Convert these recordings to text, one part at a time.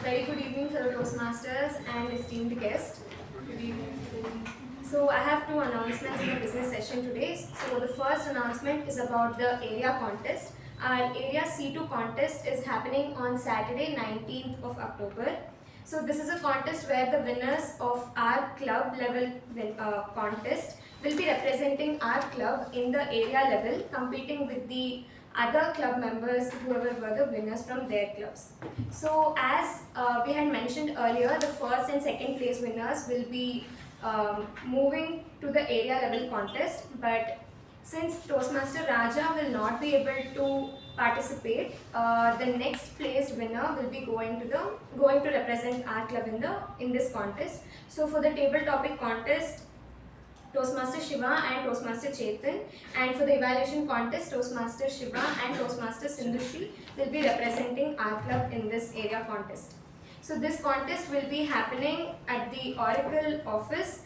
Very good evening, fellow Toastmasters and esteemed guests. Good evening. So I have two announcements in the business session today. So the first announcement is about the area contest. Our area C2 contest is happening on Saturday 19th of October. So this is a contest where the winners of our club level contest will be representing our club in the area level, competing with the other club members, whoever were the winners from their clubs. So as we had mentioned earlier, the first and second place winners will be moving to the area level contest, but since Toastmaster Raja will not be able to participate, the next placed winner will be going to represent our club in this contest. So for the table topic contest, Toastmaster Shiva and Toastmaster Chetan, and for the evaluation contest, Toastmaster Shiva and Toastmaster Sindhushri will be representing our club in this area contest. So this contest will be happening at the Oracle office,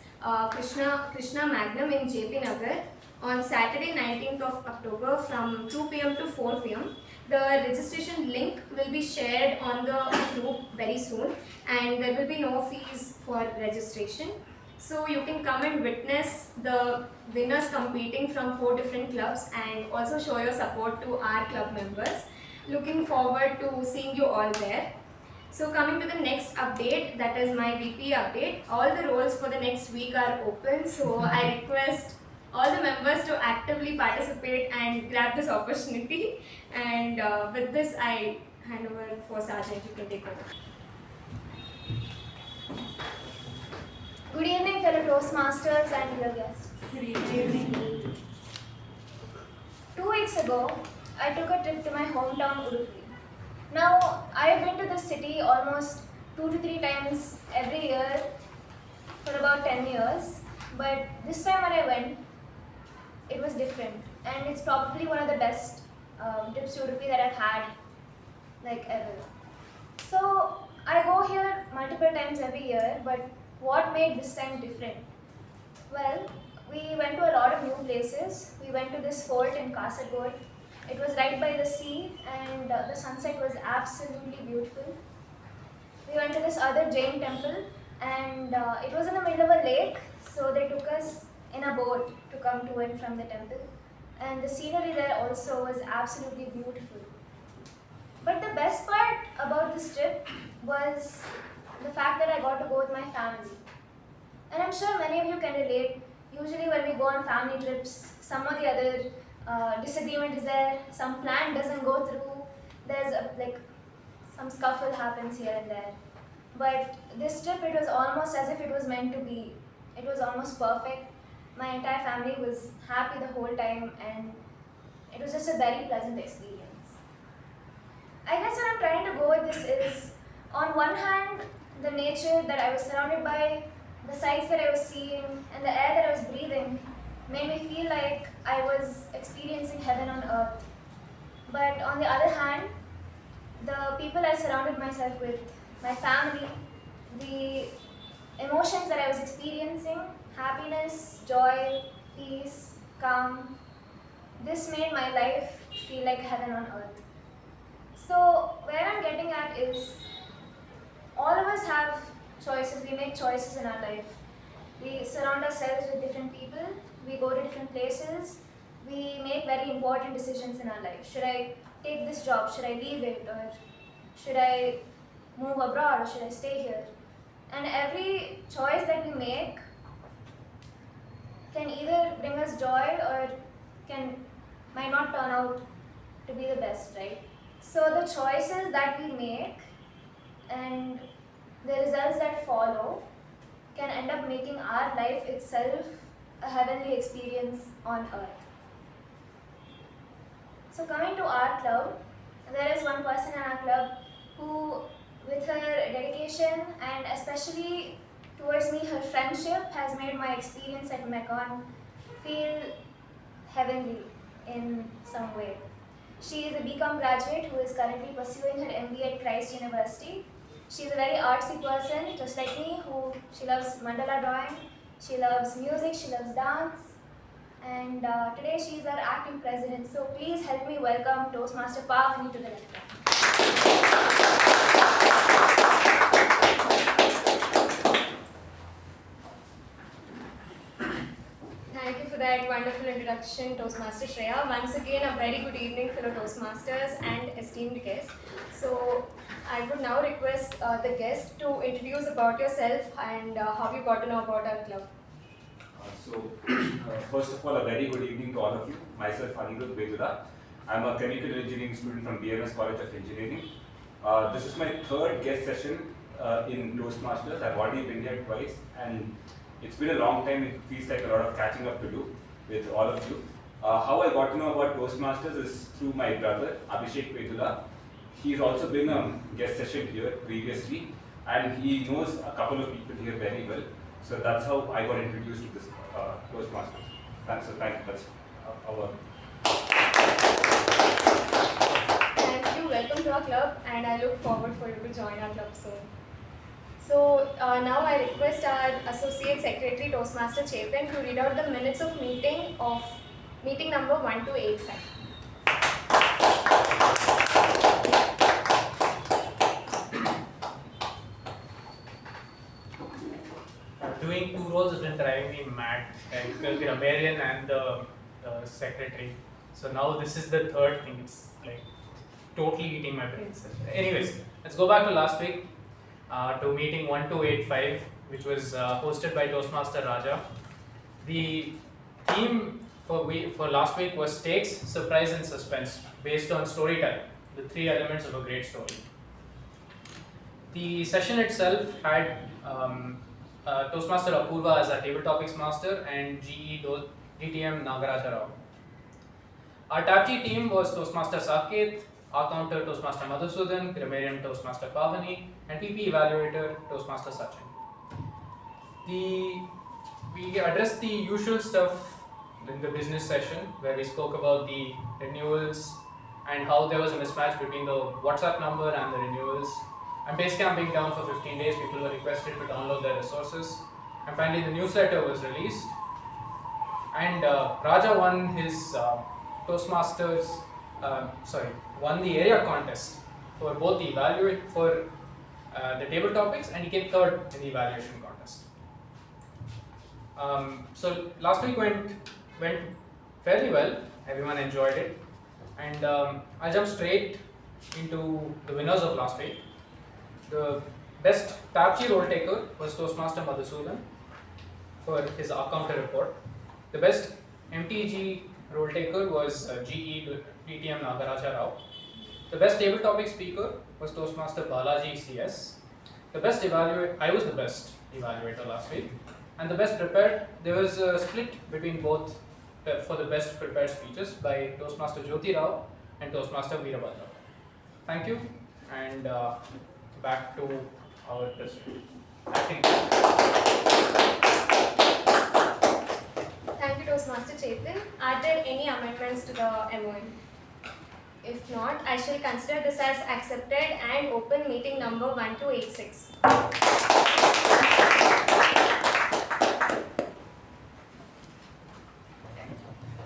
Krishna Magnum in JP Nagar on Saturday 19th of October from 2 p.m. to 4 p.m. The registration link will be shared on the group very soon, and there will be no fees for registration. So you can come and witness the winners competing from 4 different clubs and also show your support to our club members. Looking forward to seeing you all there. So coming to the next update, that is my VP update. All the roles for the next week are open, so I request all the members to actively participate and grab this opportunity. And with this, I hand over for Sergeant. You can take over. Good evening, fellow Toastmasters and dear guests. Good evening. 2 weeks ago, I took a trip to my hometown, Udupi. Now, I've been to this city almost 2 to 3 times every year for about 10 years. But this time when I went, it was different. And it's probably one of the best trips to Udupi that I've had, like, ever. So, I go here multiple times every year, but what made this time different? Well, we went to a lot of new places. We went to this fort in Kasaragod. It was right by the sea, and the sunset was absolutely beautiful. We went to this other Jain temple, and it was in the middle of a lake, so they took us in a boat to come to and from the temple. And the scenery there also was absolutely beautiful. But the best part about this trip was the fact that I got to go with my family. And I'm sure many of you can relate. Usually when we go on family trips, some or the other disagreement is there, some plan doesn't go through, there's some scuffle happens here and there. But this trip, it was almost as if it was meant to be. It was almost perfect. My entire family was happy the whole time, and it was just a very pleasant experience. I guess what I'm trying to go with this is, on one hand, the nature that I was surrounded by, the sights that I was seeing, and the air that I was breathing made me feel like I was experiencing heaven on earth. But on the other hand, the people I surrounded myself with, my family, the emotions that I was experiencing, happiness, joy, peace, calm, this made my life feel like heaven on earth. So where I'm getting at is, all of us have choices. We make choices in our life. We surround ourselves with different people. We go to different places. We make very important decisions in our life. Should I take this job? Should I leave it? Or should I move abroad? Or should I stay here? And every choice that we make can either bring us joy or might not turn out to be the best, right? So the choices that we make and the results that follow can end up making our life itself a heavenly experience on earth. So coming to our club, there is one person in our club who, with her dedication and especially towards me, her friendship has made my experience at Mekon feel heavenly in some way. She is a BCom graduate who is currently pursuing her MBA at Christ University. She is a very artsy person, just like me, she loves mandala drawing, she loves music, she loves dance, and today she is our acting president. So please help me welcome Toastmaster Pavani to the lectern. introduction, Toastmaster Shreya. Once again, a very good evening, fellow Toastmasters and esteemed guests. So, I would now request the guest to introduce about yourself and how you got to know about our club. First of all, a very good evening to all of you. Myself, Anirudh. I'm a chemical engineering student from BMS College of Engineering. This is my third guest session in Toastmasters. I've already been here twice, and it's been a long time. It feels like a lot of catching up to do with all of you. How I got to know about Toastmasters is through my brother, Abhishek Vedula. He's also been a guest session here previously, and he knows a couple of people here very well. So that's how I got introduced to this Toastmasters. Thank you. That's our. Thank you. Welcome to our club, and I look forward for you to join our club soon. So now I request our Associate Secretary Toastmaster Chetan to read out the minutes of meeting number 1285. Doing two roles has been driving me mad, like the Grammarian and the secretary. So now this is the third thing. It's like totally eating my brains. Anyways, let's go back to last week. To meeting 1285, which was hosted by Toastmaster Raja. The theme for last week was stakes, surprise, and suspense, based on storytelling, the three elements of a great story. The session itself had Toastmaster Apurva as our table topics master and GE DTM Nagaraja Rao. Our TAPG team was Toastmaster Saket, our counter Toastmaster Madhusudhan, Grammarian Toastmaster Pavani, and PP Evaluator Toastmaster Sachin. We addressed the usual stuff in the business session, where we spoke about the renewals and how there was a mismatch between the WhatsApp number and the renewals. And Basecamp being down for 15 days, people were requested to download their resources. And finally, the newsletter was released. And Raja won his Toastmasters, won the area contest for both the the table topics, and he came third in the evaluation contest. So last week went fairly well. Everyone enjoyed it, and I'll jump straight into the winners of last week. The best TAPG role taker was Toastmaster Madhusudhan for his counter report. The best MTG role taker was GE DTM Nagaraja Rao. The best table topic speaker was Toastmaster Balaji CS. The best evaluator, I was the best evaluator last week. And the best prepared, there was a split between both for the best prepared speeches by Toastmaster Jyothi Rao and Toastmaster Veerabhadrappa. Thank you, and back to our president. Thank you, Toastmaster Chetan. Are there any amendments to the MOU? If not, I shall consider this as accepted and open meeting number 1286.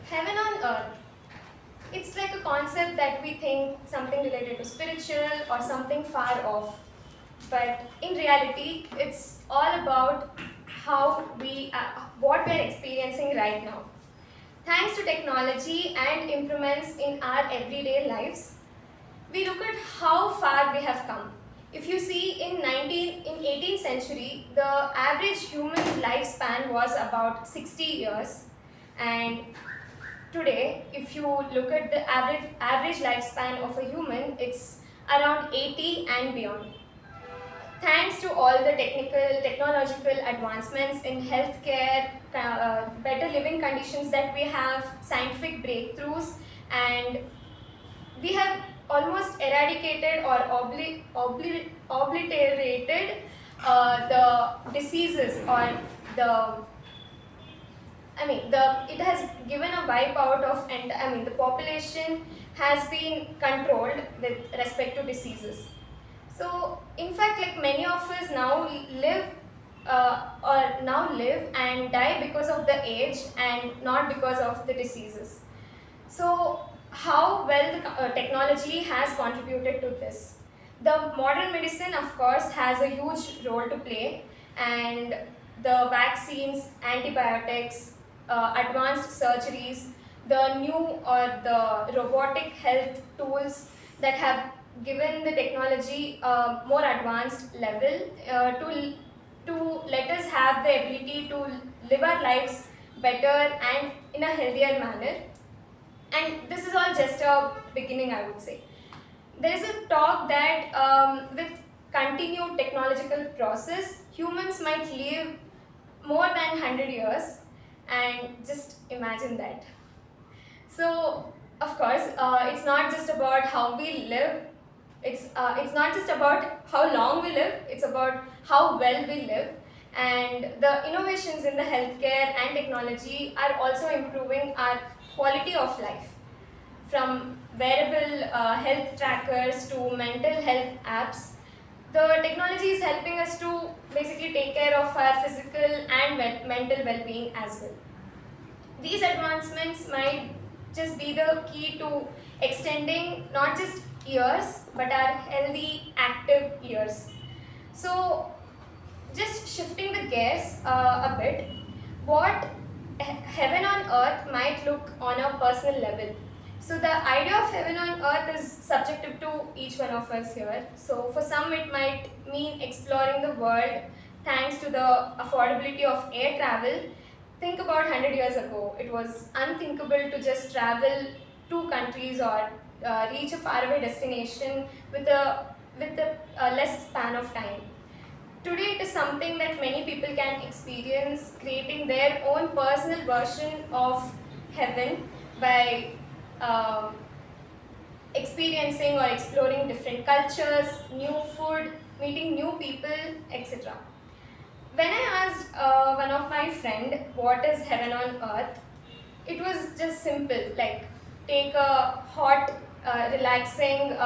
Heaven on earth. It's like a concept that we think something related to spiritual or something far off. But in reality, it's all about what we're experiencing right now. Thanks to technology and improvements in our everyday lives, we look at how far we have come. If you see, in 18th century, the average human lifespan was about 60 years, and today, if you look at the average lifespan of a human, it's around 80 and beyond. Thanks to all the technological advancements in healthcare, better living conditions that we have, scientific breakthroughs, and we have almost eradicated or obliterated the diseases, or it has given a wipe out of, the population has been controlled with respect to diseases. So, in fact, like many of us now live and die because of the age and not because of the diseases. So, how well the technology has contributed to this? The modern medicine, of course, has a huge role to play, and the vaccines, antibiotics, advanced surgeries, the new or the robotic health tools that have given the technology a more advanced level to let us have the ability to live our lives better and in a healthier manner. And this is all just a beginning, I would say. There is a talk that with continued technological process, humans might live more than 100 years, and just imagine that. So, of course, it's not just about how we live, it's not just about how long we live, it's about how well we live. And the innovations in the healthcare and technology are also improving our quality of life. From wearable health trackers to mental health apps, the technology is helping us to basically take care of our physical and mental well-being as well. These advancements might just be the key to extending not just years but our healthy, active years. So, just shifting the gears a bit, what heaven on earth might look on a personal level. So the idea of heaven on earth is subjective to each one of us here. So for some it might mean exploring the world thanks to the affordability of air travel. Think about 100 years ago, it was unthinkable to just travel two countries or reach a faraway destination with a less span of time. Today it is something that many people can experience, creating their own personal version of heaven by experiencing or exploring different cultures, new food, meeting new people, etc. When I asked one of my friend what is heaven on earth, it was just simple, like take a hot, relaxing,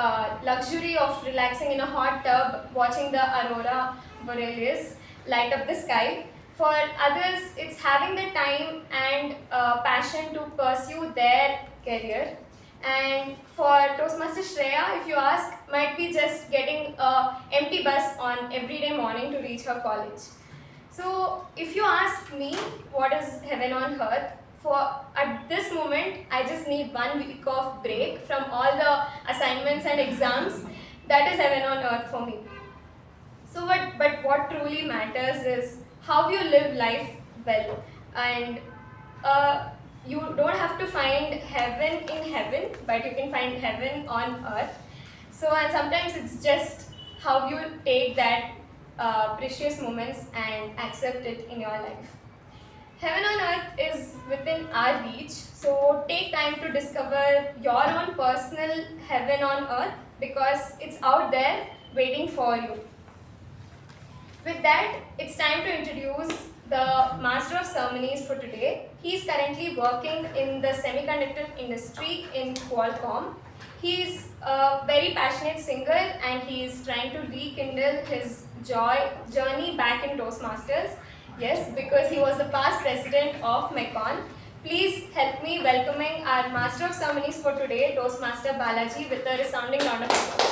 luxury of relaxing in a hot tub, watching the aurora borealis light up the sky. For others, it's having the time and passion to pursue their career. And for Toastmaster Shreya, if you ask, might be just getting an empty bus on everyday morning to reach her college. So if you ask me what is heaven on earth, for at this moment, I just need 1 week of break from all the assignments and exams. That is heaven on earth for me. So what truly matters is how you live life well, and you don't have to find heaven in heaven, but you can find heaven on earth. So and sometimes it's just how you take that precious moments and accept it in your life. Heaven on earth is within our reach, so take time to discover your own personal heaven on earth because it's out there waiting for you. With that, it's time to introduce the Master of Ceremonies for today. He is currently working in the semiconductor industry in Qualcomm. He is a very passionate singer and he is trying to rekindle his journey back in Toastmasters. Yes, because he was the past president of Mekon. Please help me welcoming our Master of Ceremonies for today, Toastmaster Balaji, with a resounding round of applause.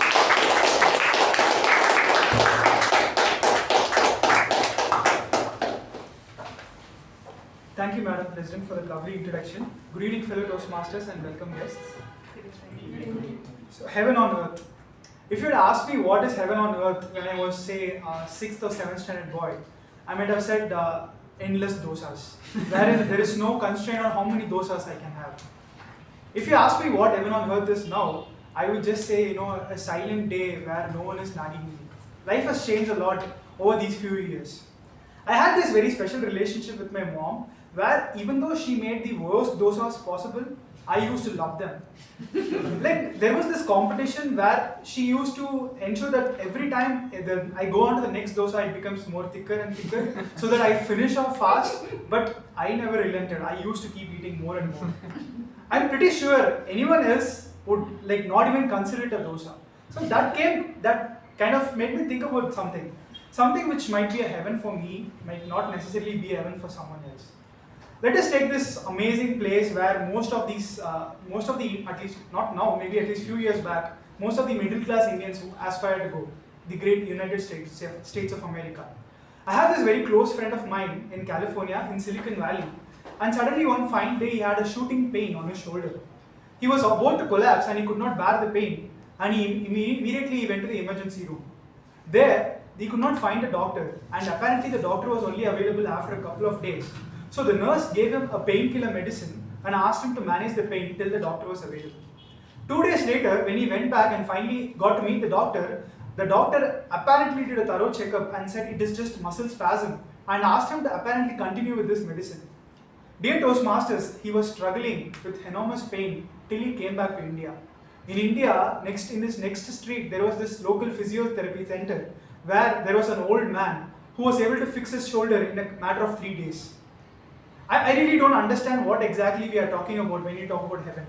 Thank you, Madam President, for the lovely introduction. Good evening, fellow Toastmasters, and welcome guests. So, heaven on earth. If you had asked me what is heaven on earth when I was, say, 6th or 7th standard boy, I might have said endless dosas, wherein there is no constraint on how many dosas I can have. If you ask me what heaven on earth is now, I would just say, a silent day where no one is nagging me. Life has changed a lot over these few years. I had this very special relationship with my mom, where even though she made the worst dosas possible, I used to love them. Like there was this competition where she used to ensure that every time I go on to the next dosa, it becomes more thicker and thicker, so that I finish off fast. But I never relented. I used to keep eating more and more. I'm pretty sure anyone else would not even consider it a dosa. So that kind of made me think about something which might be a heaven for me might not necessarily be a heaven for someone else. Let us take this amazing place where most of the, at least not now, maybe at least few years back, most of the middle class Indians who aspire to go, the great United States of America. I have this very close friend of mine in California, in Silicon Valley, And suddenly one fine day he had a shooting pain on his shoulder. He was about to collapse and he could not bear the pain, and immediately he went to the emergency room. There, he could not find a doctor, and apparently the doctor was only available after a couple of days. So the nurse gave him a painkiller medicine and asked him to manage the pain till the doctor was available. 2 days later, when he went back and finally got to meet the doctor apparently did a thorough checkup and said it is just muscle spasm and asked him to apparently continue with this medicine. Dear Toastmasters, he was struggling with enormous pain till he came back to India. In India, in this next street, there was this local physiotherapy center where there was an old man who was able to fix his shoulder in a matter of 3 days. I really don't understand what exactly we are talking about when we talk about heaven.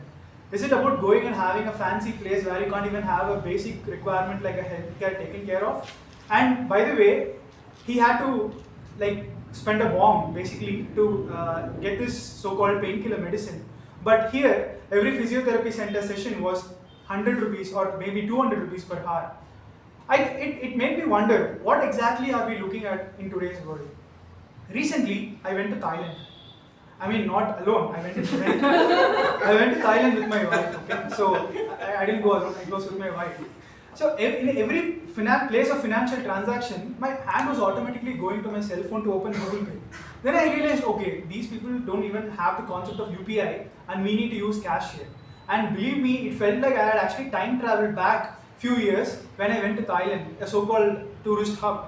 Is it about going and having a fancy place where you can't even have a basic requirement like a healthcare taken care of? And by the way, he had to spend a bomb basically to get this so-called painkiller medicine. But here, every physiotherapy center session was 100 rupees or maybe 200 rupees per hour. It made me wonder, what exactly are we looking at in today's world? Recently, I went to Thailand. I mean, not alone. I went to Thailand with my wife. Okay, so I didn't go alone. I was with my wife. So in every place of financial transaction, my hand was automatically going to my cell phone to open Google Pay. Then I realized, okay, these people don't even have the concept of UPI, and we need to use cash here. And believe me, it felt like I had actually time traveled back few years when I went to Thailand, a so-called tourist hub.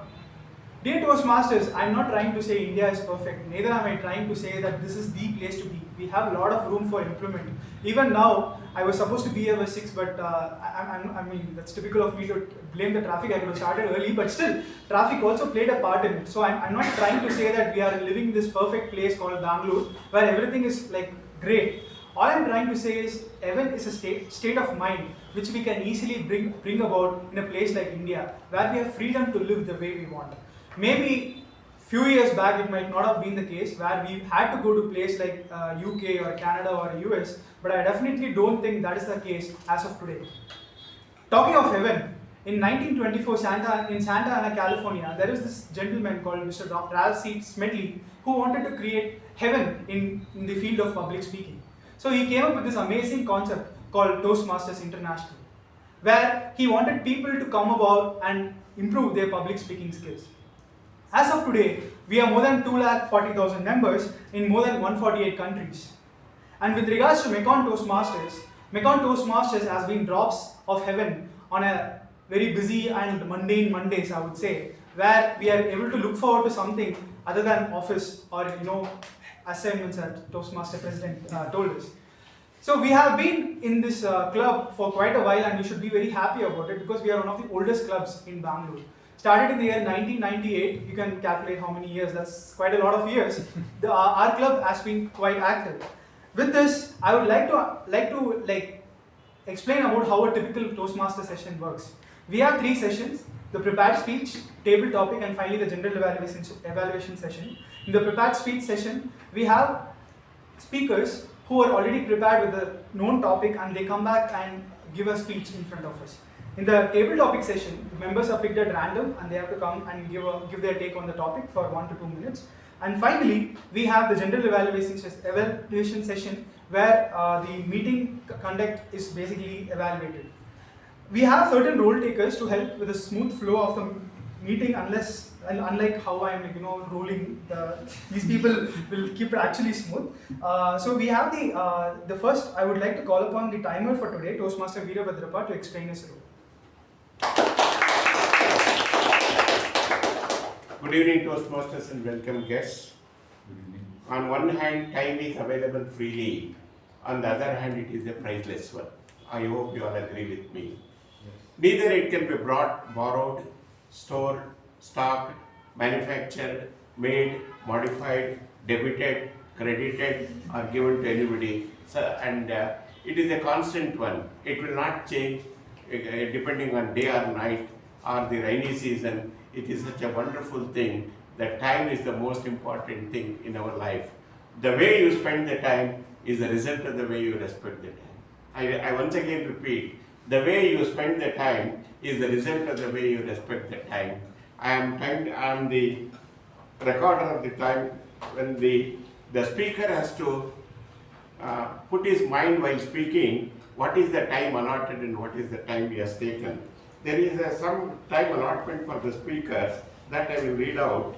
Dear Toastmasters, I'm not trying to say India is perfect. Neither am I trying to say that this is the place to be. We have a lot of room for improvement. Even now, I was supposed to be here by 6, but I mean, that's typical of me to blame the traffic. I could have started early, but still, traffic also played a part in it. So I'm not trying to say that we are living in this perfect place called Bangalore, where everything is great. All I'm trying to say is, heaven is a state of mind which we can easily bring about in a place like India, where we have freedom to live the way we want. Maybe few years back it might not have been the case, where we had to go to a place like UK or Canada or US, but I definitely don't think that is the case as of today. Talking of heaven, in 1924 in Santa Ana, California, there is this gentleman called Mr. Ralph C. Smedley who wanted to create heaven in the field of public speaking. So he came up with this amazing concept called Toastmasters International, where he wanted people to come about and improve their public speaking skills. As of today, we have more than 240,000 members in more than 148 countries. And with regards to Mekon Toastmasters has been drops of heaven on a very busy and mundane Mondays, I would say, where we are able to look forward to something other than office or assignments that Toastmaster President told us. So we have been in this club for quite a while, and we should be very happy about it because we are one of the oldest clubs in Bangalore. Started in the year 1998, you can calculate how many years, that's quite a lot of years. Our club has been quite active. With this, I would like to explain about how a typical Toastmaster session works. We have 3 sessions: the prepared speech, table topic, and finally the general evaluation session. In the prepared speech session, we have speakers who are already prepared with the known topic, and they come back and give a speech in front of us. In the table topic session, the members are picked at random and they have to come and give their take on the topic for 1 to 2 minutes. And finally, we have the general evaluation session where the meeting conduct is basically evaluated. We have certain role takers to help with the smooth flow of the meeting, unlike how I am rolling, these people will keep it actually smooth. So we have the first, I would like to call upon the timer for today, Toastmaster Veerabhadrappa, to explain his role. Good evening, Toastmasters, and welcome guests. On one hand, time is available freely. On the other hand, it is a priceless one. I hope you all agree with me. Yes. Neither it can be brought, borrowed, stored, stocked, manufactured, made, modified, debited, credited, or given to anybody. It is a constant one. It will not change depending on day or night or the rainy season. It is such a wonderful thing that time is the most important thing in our life. The way you spend the time is the result of the way you respect the time. I once again repeat, the way you spend the time is the result of the way you respect the time. I am the recorder of the time when the the speaker has to put his mind while speaking, what is the time allotted and what is the time he has taken. There is some time allotment for the speakers that I will read out.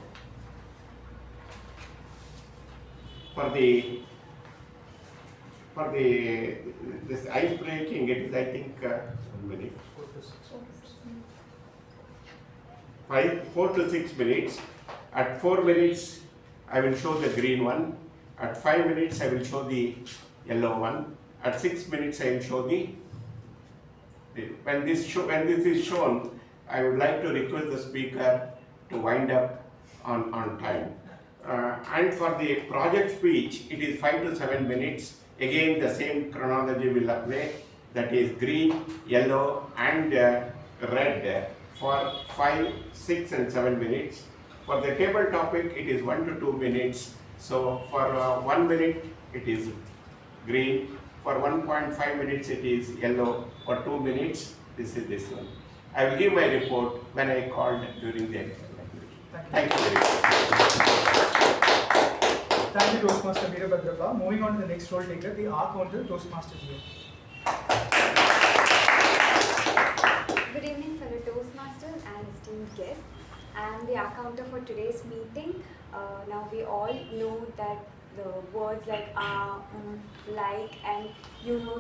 For this ice breaking, it is I think 1 minute. 4 to 6 minutes. At 4 minutes, I will show the green one. At 5 minutes, I will show the yellow one. At 6 minutes, I will show when this is shown, I would like to request the speaker to wind up on time. And for the project speech, it is 5 to 7 minutes. Again, the same chronology will apply. That is green, yellow, and red for 5, 6, and 7 minutes. For the table topic, it is 1 to 2 minutes. So for 1 minute, it is green. For 1.5 minutes, it is yellow. For 2 minutes, this is this one. I will give my report when I called during the Thank you very much. Thank you, Toastmaster Veerabhadrappa. Moving on to the next role taker, the R-counter Toastmaster here. Good evening, fellow Toastmasters and esteemed guests. I am the accounter for today's meeting. Now we all know that the words like like, and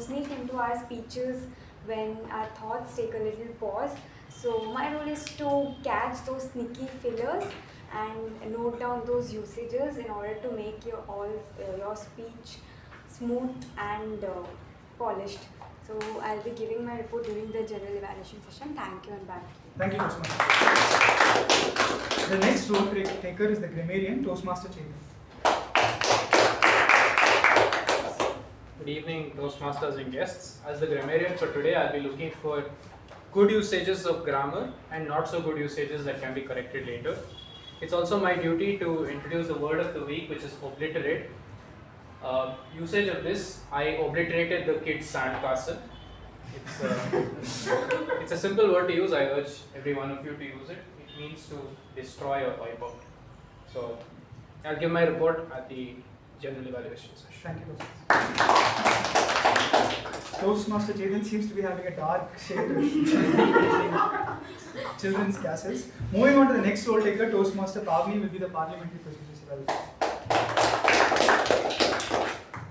sneak into our speeches when our thoughts take a little pause. So my role is to catch those sneaky fillers and note down those usages in order to make your speech smooth and polished. So I'll be giving my report during the general evaluation session. Thank you and back. Thank you, Toastmaster. The next role taker is the Grammarian, Toastmaster Chetan. Good evening, Toastmasters and guests. As the grammarian for today, I'll be looking for good usages of grammar and not so good usages that can be corrected later. It's also my duty to introduce the word of the week, which is obliterate. Usage of this, I obliterated the kid's sandcastle. It's a simple word to use. I urge every one of you to use it. It means to destroy or wipe out. So I'll give my report at the general evaluation session. Thank you, Toastmaster Chetan seems to be having a dark shade in children's castles. Moving on to the next role taker, Toastmaster Pavani will be the parliamentary procedures evaluator.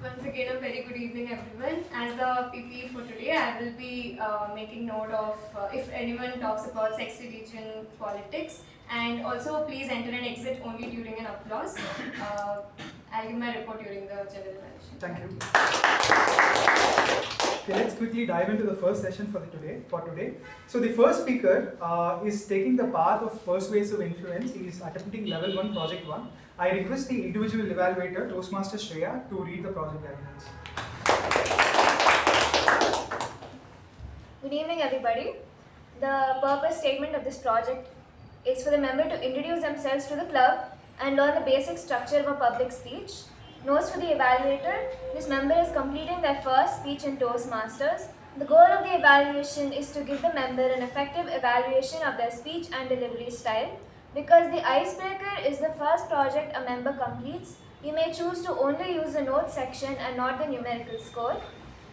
Once again, a very good evening, everyone. As the PP for today, I will be making note of if anyone talks about sex, religion, politics, and also please enter and exit only during an applause. I'll give my report during the general evaluation. Thank you. Okay, let's quickly dive into the first session for today. So the first speaker is taking the path of persuasive influence. He is attempting level 1, project 1. I request the individual evaluator, Toastmaster Shreya, to read the project guidelines. Good evening, everybody. The purpose statement of this project is for the member to introduce themselves to the club and learn the basic structure of a public speech. Notes for the evaluator: this member is completing their first speech in Toastmasters. The goal of the evaluation is to give the member an effective evaluation of their speech and delivery style. Because the icebreaker is the first project a member completes, you may choose to only use the notes section and not the numerical score.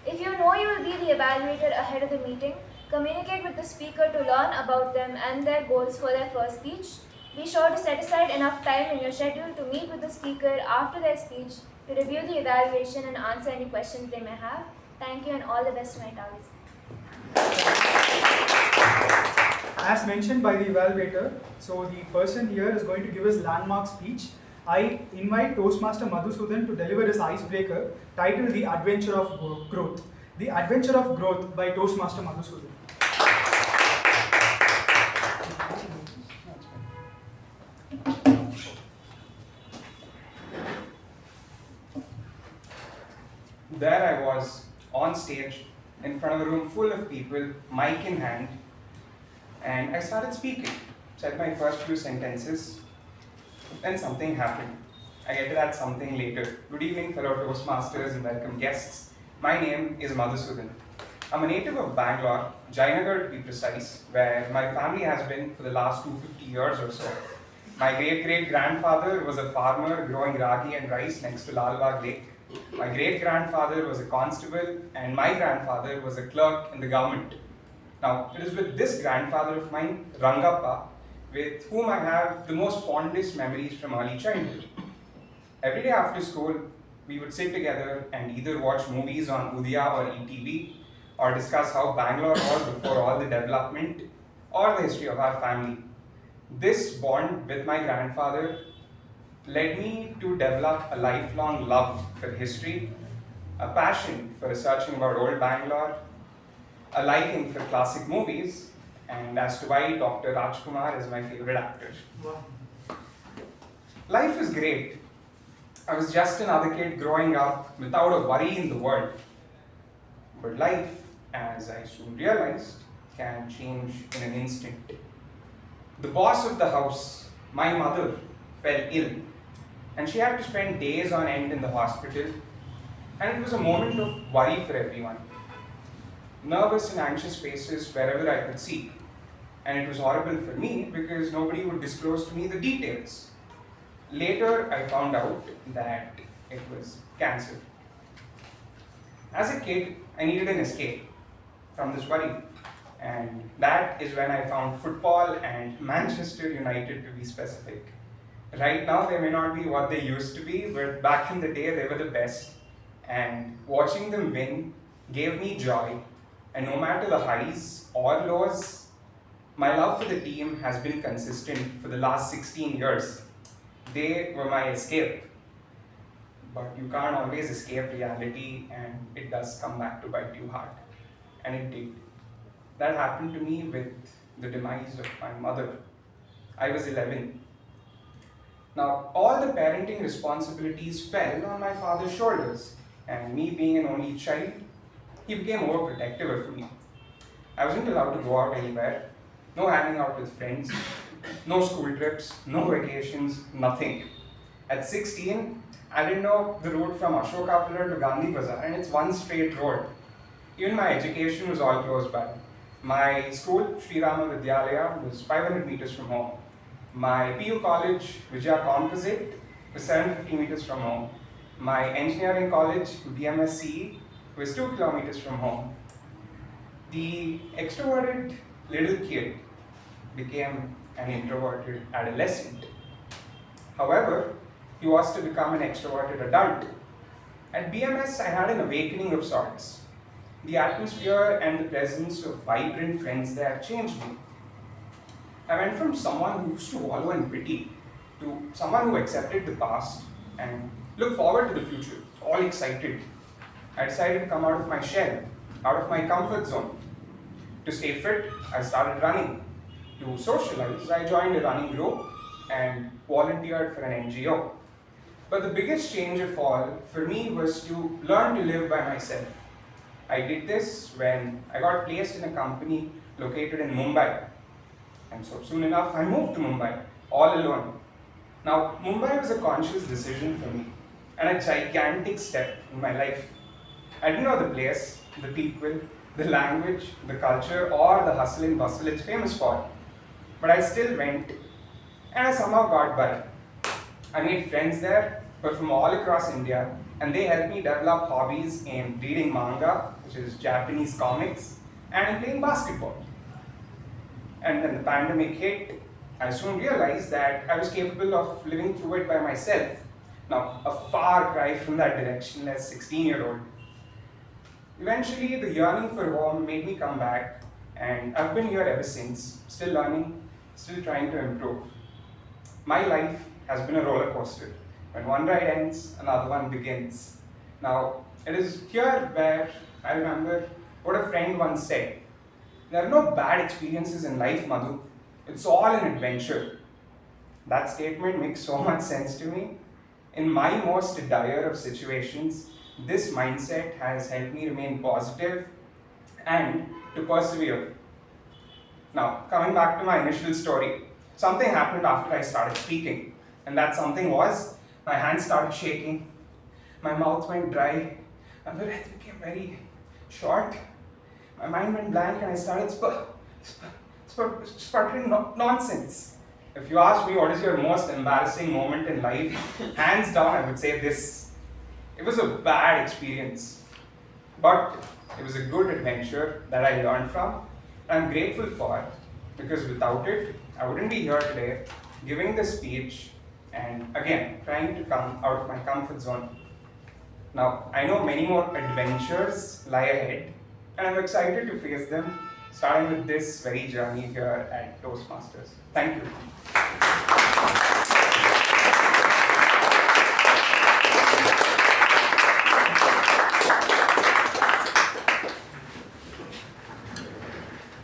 If you know you will be the evaluator ahead of the meeting, communicate with the speaker to learn about them and their goals for their first speech. Be sure to set aside enough time in your schedule to meet with the speaker after their speech to review the evaluation and answer any questions they may have. Thank you and all the best to my targets. As mentioned by the evaluator, so the person here is going to give his landmark speech. I invite Toastmaster Madhusudhan to deliver his icebreaker titled The Adventure of Growth. The Adventure of Growth by Toastmaster Madhusudhan. There I was, on stage, in front of a room full of people, mic in hand, and I started speaking. Said my first few sentences, then something happened. I get to that something later. Good evening, fellow Toastmasters and welcome guests. My name is Madhusudhan. I'm a native of Bangalore, Jayanagar to be precise, where my family has been for the last 250 years or so. My great-great-grandfather was a farmer growing ragi and rice next to Lalbagh Lake. My great-grandfather was a constable, and my grandfather was a clerk in the government. Now, it is with this grandfather of mine, Rangappa, with whom I have the most fondest memories from early childhood. Every day after school, we would sit together and either watch movies on Udaya or ETV, or discuss how Bangalore was before all the development, or the history of our family. This bond with my grandfather led me to develop a lifelong love for history, a passion for researching about old Bangalore, a liking for classic movies, and as to why Dr. Rajkumar is my favorite actor. Wow. Life is great. I was just another kid growing up without a worry in the world. But life, as I soon realized, can change in an instant. The boss of the house, my mother, fell ill, and she had to spend days on end in the hospital, and it was a moment of worry for everyone. Nervous and anxious faces wherever I could see, and it was horrible for me because nobody would disclose to me the details. Later, I found out that it was cancer. As a kid, I needed an escape from this worry, and that is when I found football and Manchester United, to be specific. Right now, they may not be what they used to be, but back in the day, they were the best. And watching them win gave me joy, and no matter the highs or lows, my love for the team has been consistent for the last 16 years. They were my escape. But you can't always escape reality, and it does come back to bite you hard. And it did. That happened to me with the demise of my mother. I was 11. Now, all the parenting responsibilities fell on my father's shoulders, and me being an only child, he became overprotective of me. I wasn't allowed to go out anywhere, no hanging out with friends, no school trips, no vacations, nothing. At 16, I didn't know the route from Ashokapura to Gandhi Bazaar, and it's one straight road. Even my education was all close by. My school, Sri Rama Vidyalaya, was 500 meters from home. My PU college, Vijay Composite, was 750 meters from home. My engineering college, BMSCE, was 2 kilometers from home. The extroverted little kid became an introverted adolescent. However, he was to become an extroverted adult. At BMS, I had an awakening of sorts. The atmosphere and the presence of vibrant friends there changed me. I went from someone who used to wallow in pity to someone who accepted the past and looked forward to the future, all excited. I decided to come out of my shell, out of my comfort zone. To stay fit, I started running. To socialize, I joined a running group and volunteered for an NGO. But the biggest change of all for me was to learn to live by myself. I did this when I got placed in a company located in Mumbai. And so soon enough, I moved to Mumbai, all alone. Now, Mumbai was a conscious decision for me and a gigantic step in my life. I didn't know the place, the people, the language, the culture, or the hustle and bustle it's famous for. But I still went, and I somehow got by. I made friends there, but from all across India, and they helped me develop hobbies in reading manga, which is Japanese comics, and in playing basketball. And when the pandemic hit, I soon realized that I was capable of living through it by myself. Now, a far cry from that direction as a 16-year-old. Eventually, the yearning for home made me come back, and I've been here ever since, still learning, still trying to improve. My life has been a roller coaster. When one ride ends, another one begins. Now, it is here where I remember what a friend once said. There are no bad experiences in life, Madhu. It's all an adventure. That statement makes so much sense to me. In my most dire of situations, this mindset has helped me remain positive and to persevere. Now, coming back to my initial story, something happened after I started speaking. And that something was, my hands started shaking, my mouth went dry, and the breath became very short. My mind went blank and I started sputtering nonsense. If you ask me what is your most embarrassing moment in life, hands down, I would say this. It was a bad experience, but it was a good adventure that I learned from. I'm grateful for it because without it, I wouldn't be here today giving this speech and again trying to come out of my comfort zone. Now, I know many more adventures lie ahead, and I'm excited to face them, starting with this very journey here at Toastmasters. Thank you.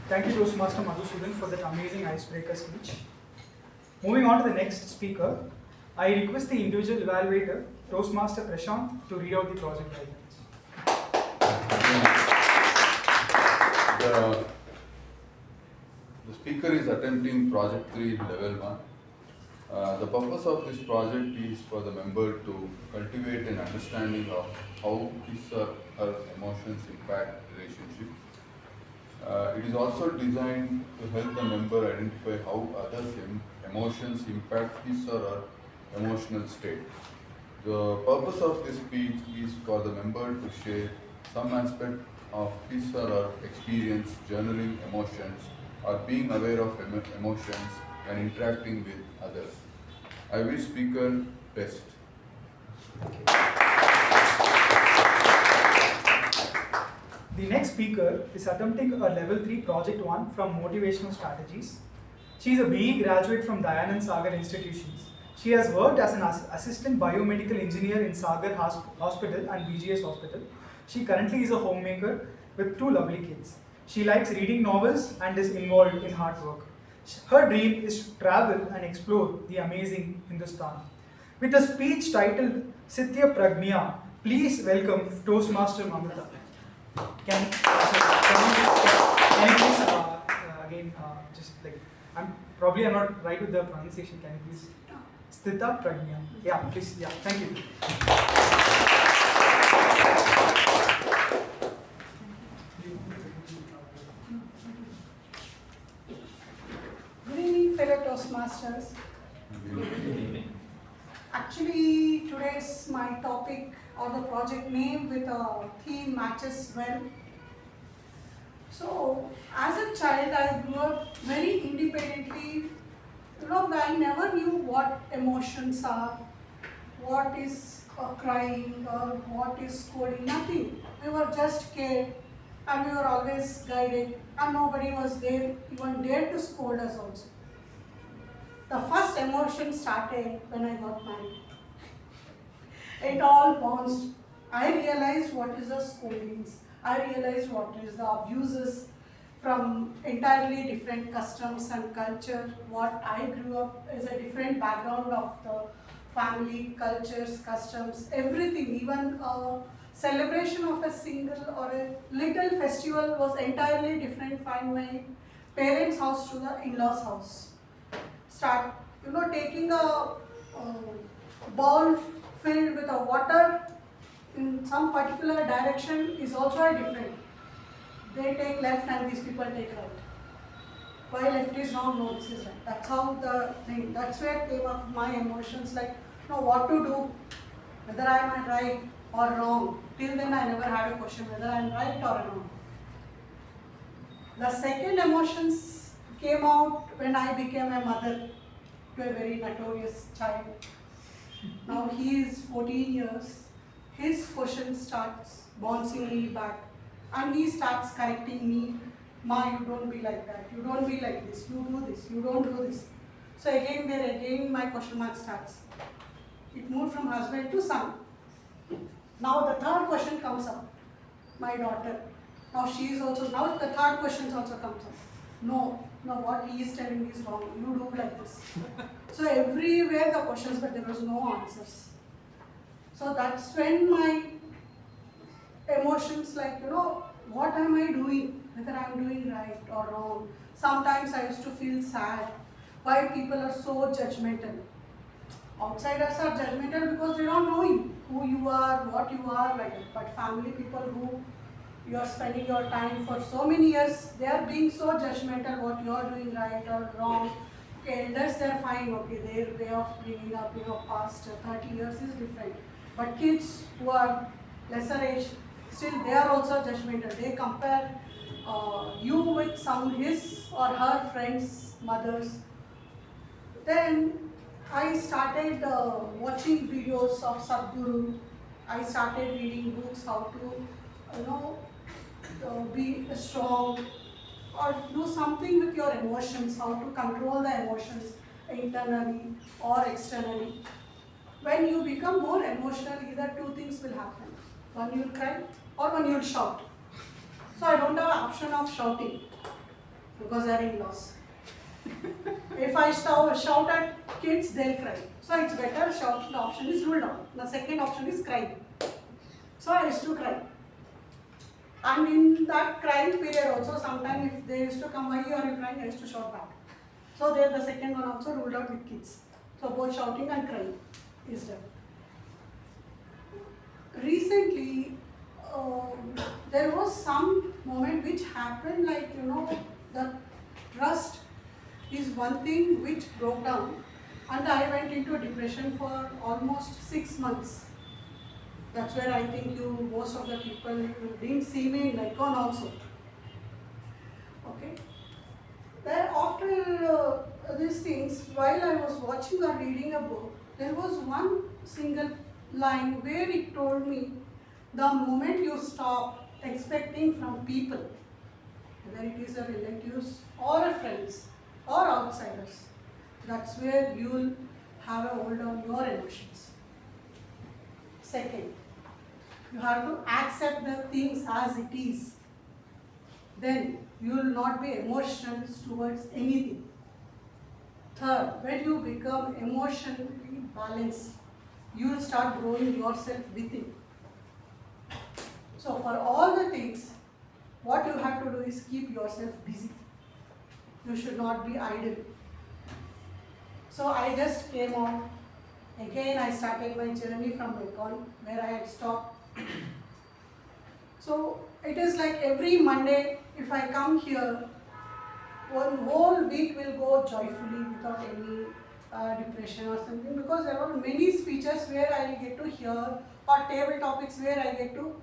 Thank you, Toastmaster Madhusudhan, for that amazing icebreaker speech. Moving on to the next speaker, I request the individual evaluator, Toastmaster Prashanth, to read out the project guidelines. The speaker is attempting project 3 level 1. The purpose of this project is for the member to cultivate an understanding of how his or her emotions impact relationships. It is also designed to help the member identify how others' emotions impact his or her emotional state. The purpose of this speech is for the member to share some aspect of his or her experience journaling emotions or being aware of emotions when interacting with others. I wish speaker best. The next speaker is attempting a level 3 project 1 from Motivational Strategies. She is a BE graduate from Dayanand Sagar institutions. She has worked as an assistant biomedical engineer in Sagar Hospital and BGS Hospital. She currently is a homemaker with 2 lovely kids. She likes reading novels and is involved in hard work. Her dream is to travel and explore the amazing Hindustan. With a speech titled Sitya Pragnya, please welcome Toastmaster Mamatha. Can you please again just like I'm not right with the pronunciation. Can you please Sthita Pragnya? Yeah, please. Yeah, thank you. Good evening, fellow Toastmasters. Actually, today's my topic or the project name with a theme matches well. So, as a child, I grew up very independently. I never knew what emotions are, what is crying or what is scolding, nothing. We were just scared and we were always guided and nobody was there, even dared to scold us also. The first emotion started when I got married. It all bounced. I realized what is the scoldings. I realized what is the abuses from entirely different customs and culture. What I grew up is a different background of the family, cultures, customs, everything. Even a celebration of a single or a little festival was entirely different from my parents' house to the in-laws' house. Start, taking a bowl filled with a water in some particular direction is also a different. They take left and these people take right. Why left is wrong, no, this is right. That's how the thing, that's where came up my emotions like, what to do, whether I am right or wrong. Till then I never had a question whether I am right or wrong. The second emotions came out when I became a mother to a very notorious child. Now he is 14 years. His question starts bouncing me back and he starts correcting me. Ma, you don't be like that. You don't be like this. You do this. You don't do this. So again my question mark starts. It moved from husband to son. Now the third question comes up. My daughter. Now the third question also comes up. No, what he is telling is wrong. You do like this. So everywhere the questions, but there was no answers. So that's when my emotions like, what am I doing? Whether I am doing right or wrong. Sometimes I used to feel sad. Why people are so judgmental. Outsiders are judgmental because they don't know you, who you are, what you are like that. But family people who you are spending your time for so many years, they are being so judgmental what you are doing right or wrong. okay, elders they're fine, okay, their way of bringing up, past 30 years is different. But kids who are lesser age, still they are also judgmental. They compare you with his or her friends, mothers. Then I started watching videos of Sadhguru. I started reading books how to, be strong or do something with your emotions, how to control the emotions internally or externally. When you become more emotional, either two things will happen. One, you'll cry or one, you'll shout. So I don't have an option of shouting because they are in-laws. If I shout at kids, they'll cry. So it's better shout. The option is ruled out. The second option is crying. So I used to cry. And in that crying period also, sometimes if they used to come, why are you crying, I used to shout back. So there the second one also ruled out with kids. So both shouting and crying is done. Recently, there was some moment which happened, like, the trust is one thing which broke down, and I went into depression for almost 6 months. That's where I think most of the people didn't see me in Nikon also. Okay. Then after these things, while I was watching or reading a book, there was one single line where it told me, the moment you stop expecting from people, whether it is a relatives or a friends or outsiders, that's where you will have a hold on your emotions. Second, you have to accept the things as it is. Then you will not be emotional towards anything. Third, when you become emotionally balanced, you will start growing yourself within. So for all the things, what you have to do is keep yourself busy. You should not be idle. So I just came out. Again, I started my journey from Nikon, where I had stopped. So it is like every Monday, if I come here, one whole week will go joyfully without any depression or something, because there are many speeches where I will get to hear, or table topics where I get to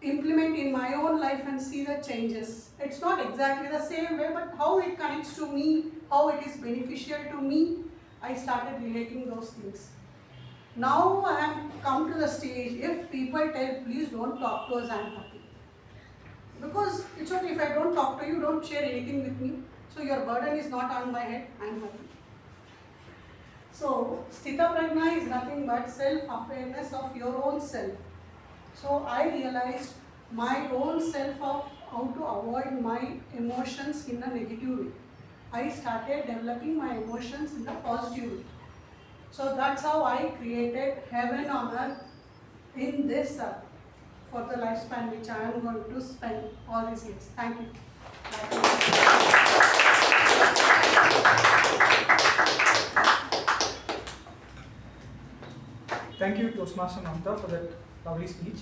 implement in my own life and see the changes. It's not exactly the same way, but how it connects to me, how it is beneficial to me, I started relating those things. Now I have come to the stage, if people tell, please don't talk to us, I am happy. Because it's okay, if I don't talk to you, don't share anything with me, so your burden is not on my head, I am happy. So, Sthita Prajna is nothing but self-awareness of your own self. So, I realized my own self of how to avoid my emotions in a negative way. I started developing my emotions in a positive way. So, that's how I created heaven on earth in this earth for the lifespan which I am going to spend all these years. Thank you. Thank you, Toastmaster Mamatha, for that lovely speech.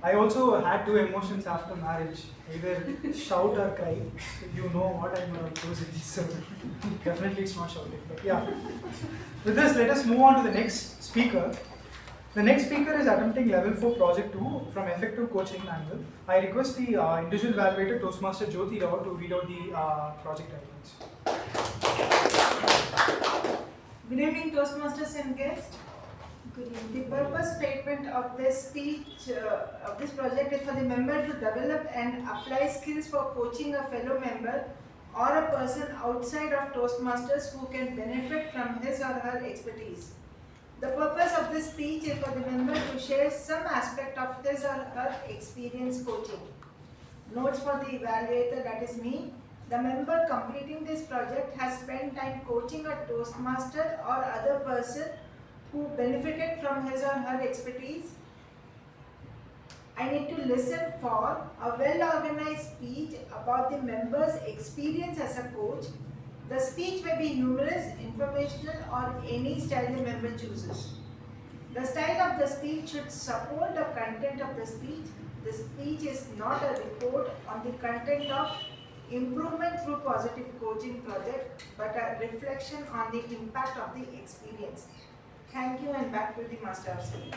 I also had two emotions after marriage, either shout or cry. So you know what I'm going to choose in this, so definitely it's not shouting. But yeah. With this, let us move on to the next speaker. The next speaker is attempting level 4 project 2 from effective coaching angle. I request the individual evaluator Toastmaster Jyothi to read out the project guidelines. Good evening, Toastmasters and guests. The purpose statement of this speech, of this project, is for the member to develop and apply skills for coaching a fellow member or a person outside of Toastmasters who can benefit from his or her expertise. The purpose of this speech is for the member to share some aspect of his or her experience coaching. Notes for the evaluator, that is me. The member completing this project has spent time coaching a Toastmaster or other person who benefited from his or her expertise. I need to listen for a well-organized speech about the member's experience as a coach. The speech may be humorous, informational, or any style the member chooses. The style of the speech should support the content of the speech. The speech is not a report on the content of improvement through positive coaching project, but a reflection on the impact of the experience. Thank you, and back to the master of ceremony.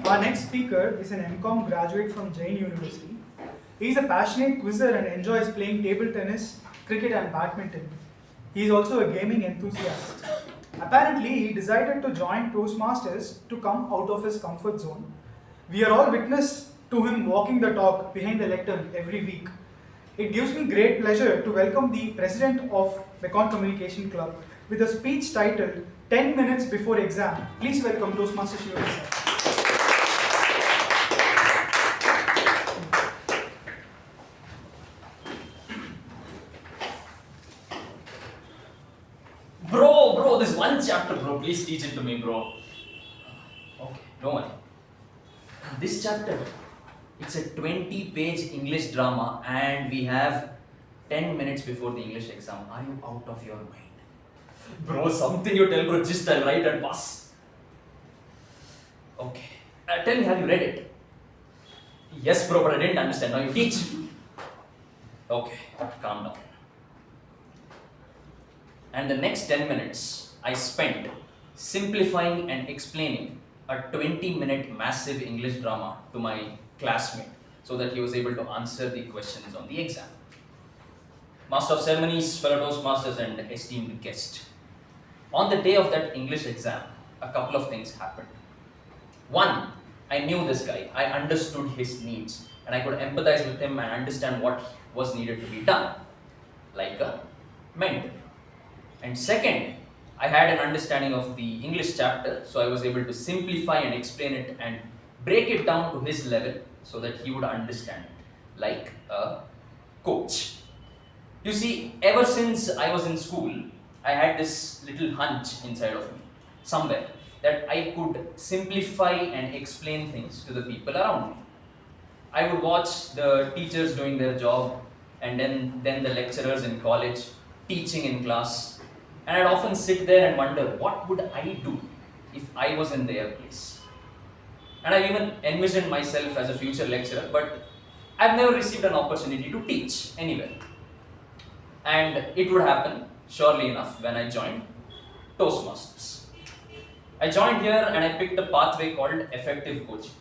Our next speaker is an MCom graduate from Jain University. He is a passionate quizzer and enjoys playing table tennis, cricket and badminton. He is also a gaming enthusiast. Apparently, he decided to join Toastmasters to come out of his comfort zone. We are all witness to him walking the talk behind the lectern every week. It gives me great pleasure to welcome the president of Becon Communication Club with a speech titled 10 Minutes Before Exam. Please welcome Toastmaster Shivaprasad. Bro, this one chapter, bro. Please teach it to me, bro. Okay, don't worry. This chapter, it's a 20-page English drama, and we have 10 minutes before the English exam. Are you out of your mind? Bro, something you tell, bro. Just I'll write and pass. Okay. Tell me, have you read it? Yes, bro, but I didn't understand. Now you teach. Okay, calm down. And the next 10 minutes I spent simplifying and explaining a 20-minute massive English drama to my classmate so that he was able to answer the questions on the exam. Master of Ceremonies, fellow Toastmasters and esteemed guest. On the day of that English exam, a couple of things happened. One, I knew this guy, I understood his needs and I could empathize with him and understand what was needed to be done, like a mentor. And second, I had an understanding of the English chapter, so I was able to simplify and explain it and break it down to his level so that he would understand it, like a coach. You see, ever since I was in school, I had this little hunch inside of me, somewhere, that I could simplify and explain things to the people around me. I would watch the teachers doing their job, and then the lecturers in college teaching in class. And I'd often sit there and wonder, what would I do if I was in their place? And I've even envisioned myself as a future lecturer, but I've never received an opportunity to teach anywhere. And it would happen, surely enough, when I joined Toastmasters. I joined here and I picked a pathway called effective coaching.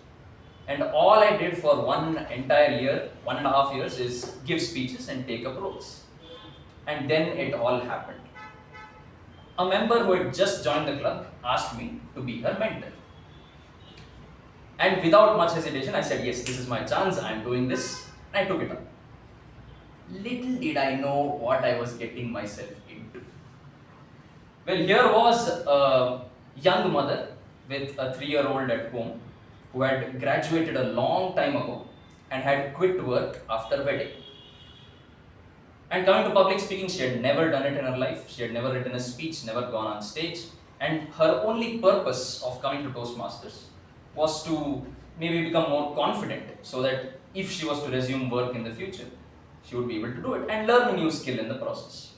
And all I did for one entire year, 1.5 years, is give speeches and take up roles. And then it all happened. A member who had just joined the club asked me to be her mentor. And without much hesitation, I said, yes, this is my chance, I am doing this, and I took it up. Little did I know what I was getting myself into. Well, here was a young mother with a 3-year-old at home who had graduated a long time ago and had quit work after wedding. And coming to public speaking, she had never done it in her life. She had never written a speech, never gone on stage. And her only purpose of coming to Toastmasters was to maybe become more confident so that if she was to resume work in the future, she would be able to do it and learn a new skill in the process.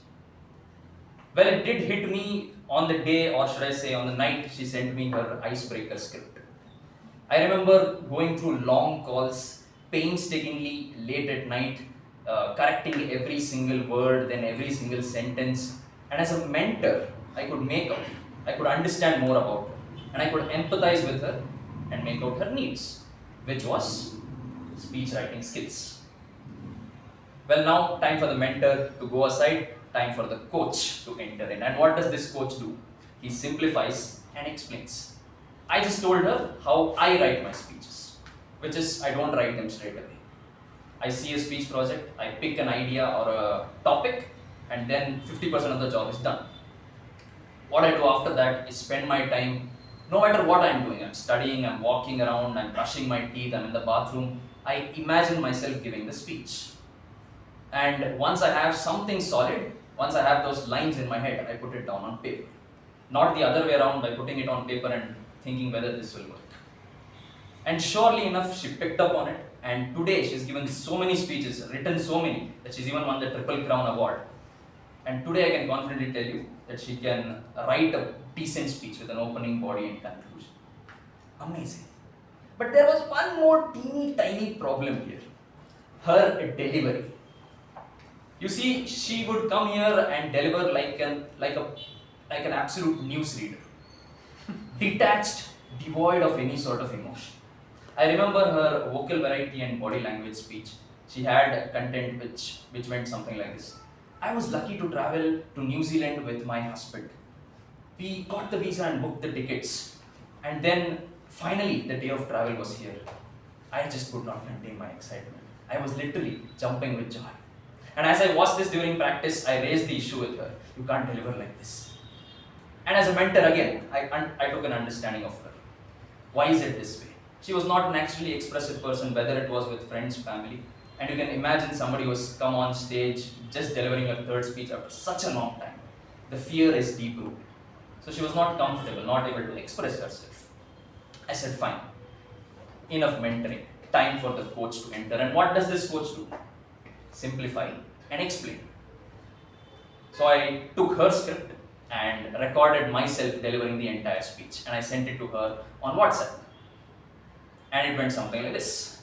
Well, it did hit me on the day, or should I say on the night, she sent me her icebreaker script. I remember going through long calls, painstakingly late at night, correcting every single word, then every single sentence. And as a mentor, I could make out, I could understand more about her, and I could empathize with her and make out her needs, which was speech writing skills. Well, now time for the mentor to go aside, time for the coach to enter in. And what does this coach do? He simplifies and explains. I just told her how I write my speeches, which is I don't write them straight away. I see a speech project, I pick an idea or a topic, and then 50% of the job is done. What I do after that is spend my time, no matter what I'm doing, I'm studying, I'm walking around, I'm brushing my teeth, I'm in the bathroom, I imagine myself giving the speech. And once I have something solid, once I have those lines in my head, I put it down on paper. Not the other way around by putting it on paper and thinking whether this will work. And surely enough, she picked up on it. And today she's given so many speeches, written so many, that she's even won the Triple Crown Award. And today I can confidently tell you that she can write a decent speech with an opening, body and conclusion. Amazing. But there was one more teeny tiny problem here. her delivery. You see, she would come here and deliver like an absolute newsreader, detached, devoid of any sort of emotion. I remember her vocal variety and body language speech. She had content which went something like this. I was lucky to travel to New Zealand with my husband. We got the visa and booked the tickets. And then finally the day of travel was here. I just could not contain my excitement. I was literally jumping with joy. And as I watched this during practice, I raised the issue with her. You can't deliver like this. And as a mentor again, I took an understanding of her. Why is it this way? She was not a naturally expressive person, whether it was with friends, family. And you can imagine somebody who has come on stage just delivering a third speech after such a long time. The fear is deep rooted. So she was not comfortable, not able to express herself. I said, fine, enough mentoring, time for the coach to enter. And what does this coach do? Simplify and explain. So I took her script and recorded myself delivering the entire speech, and I sent it to her on WhatsApp. And it went something like this.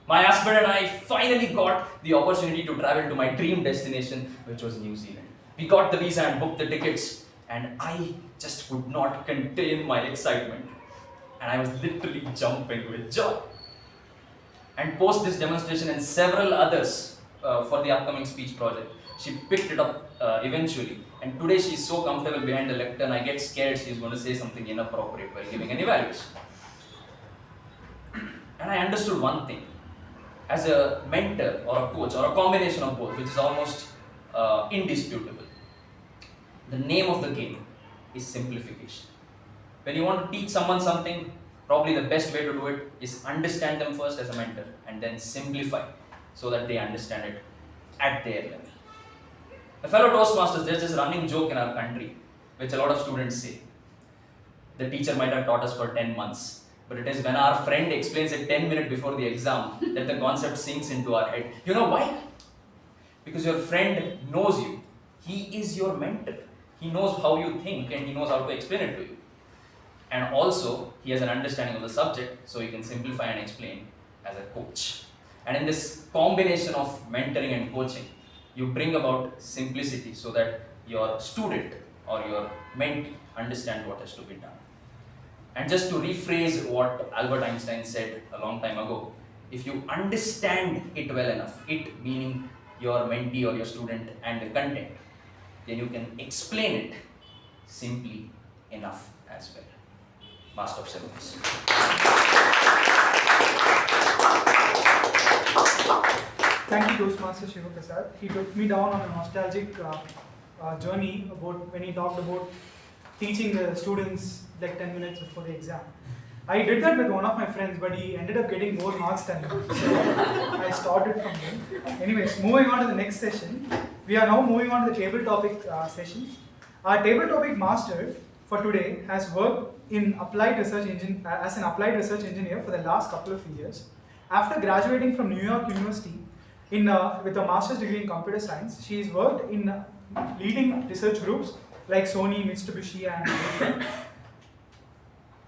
My husband and I finally got the opportunity to travel to my dream destination, which was New Zealand. We got the visa and booked the tickets, and I just could not contain my excitement. And I was literally jumping with joy. And post this demonstration and several others for the upcoming speech project, she picked it up eventually. And today she's so comfortable behind the lectern, I get scared she's going to say something inappropriate while giving an evaluation. And I understood one thing. As a mentor or a coach or a combination of both, which is almost indisputable, the name of the game is simplification. When you want to teach someone something, probably the best way to do it is understand them first as a mentor and then simplify so that they understand it at their level. A fellow Toastmasters, there's this running joke in our country which a lot of students say. The teacher might have taught us for 10 months, but it is when our friend explains it 10 minutes before the exam that the concept sinks into our head. You know why? Because your friend knows you. He is your mentor. He knows how you think and he knows how to explain it to you. And also, he has an understanding of the subject, so he can simplify and explain as a coach. And in this combination of mentoring and coaching, you bring about simplicity so that your student or your mentee understands what has to be done. And just to rephrase what Albert Einstein said a long time ago, if you understand it well enough, it meaning your mentee or your student and the content, then you can explain it simply enough as well. Master of Ceremonies. Thank you, Toastmaster Shivaprasad. He took me down on a nostalgic journey about when he talked about teaching the students like 10 minutes before the exam. I did that with one of my friends, but he ended up getting more marks than me. So I started from him. Anyways, moving on to the next session. We are now moving on to the table topic session. Our table topic master for today has worked in applied research as an applied research engineer for the last couple of years. After graduating from New York University with a master's degree in computer science, she has worked in leading research groups like Sony, Mitsubishi, and different.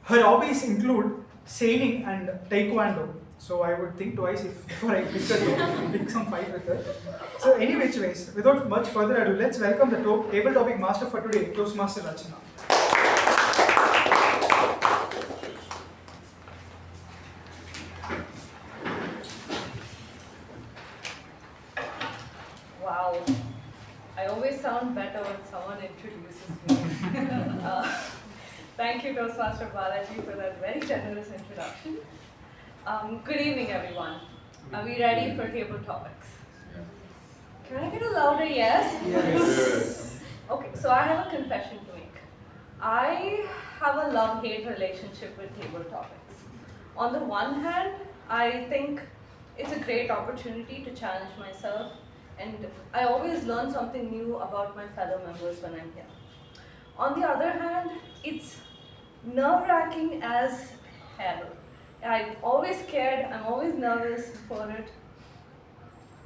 Her hobbies include sailing and taekwondo. So I would think twice before I pick some fight with her. So any which ways, without much further ado, let's welcome the table topic master for today, Toastmaster Rachana. Wow, I always sound better when someone introduces me. Thank you, Toastmaster Balaji, for that very generous introduction. Good evening, everyone. Are we ready for table topics? Can I get a louder yes? Yes. Okay, so I have a confession to make. I have a love-hate relationship with table topics. On the one hand, I think it's a great opportunity to challenge myself, and I always learn something new about my fellow members when I'm here. On the other hand, it's nerve-wracking as hell. I'm always scared, I'm always nervous for it.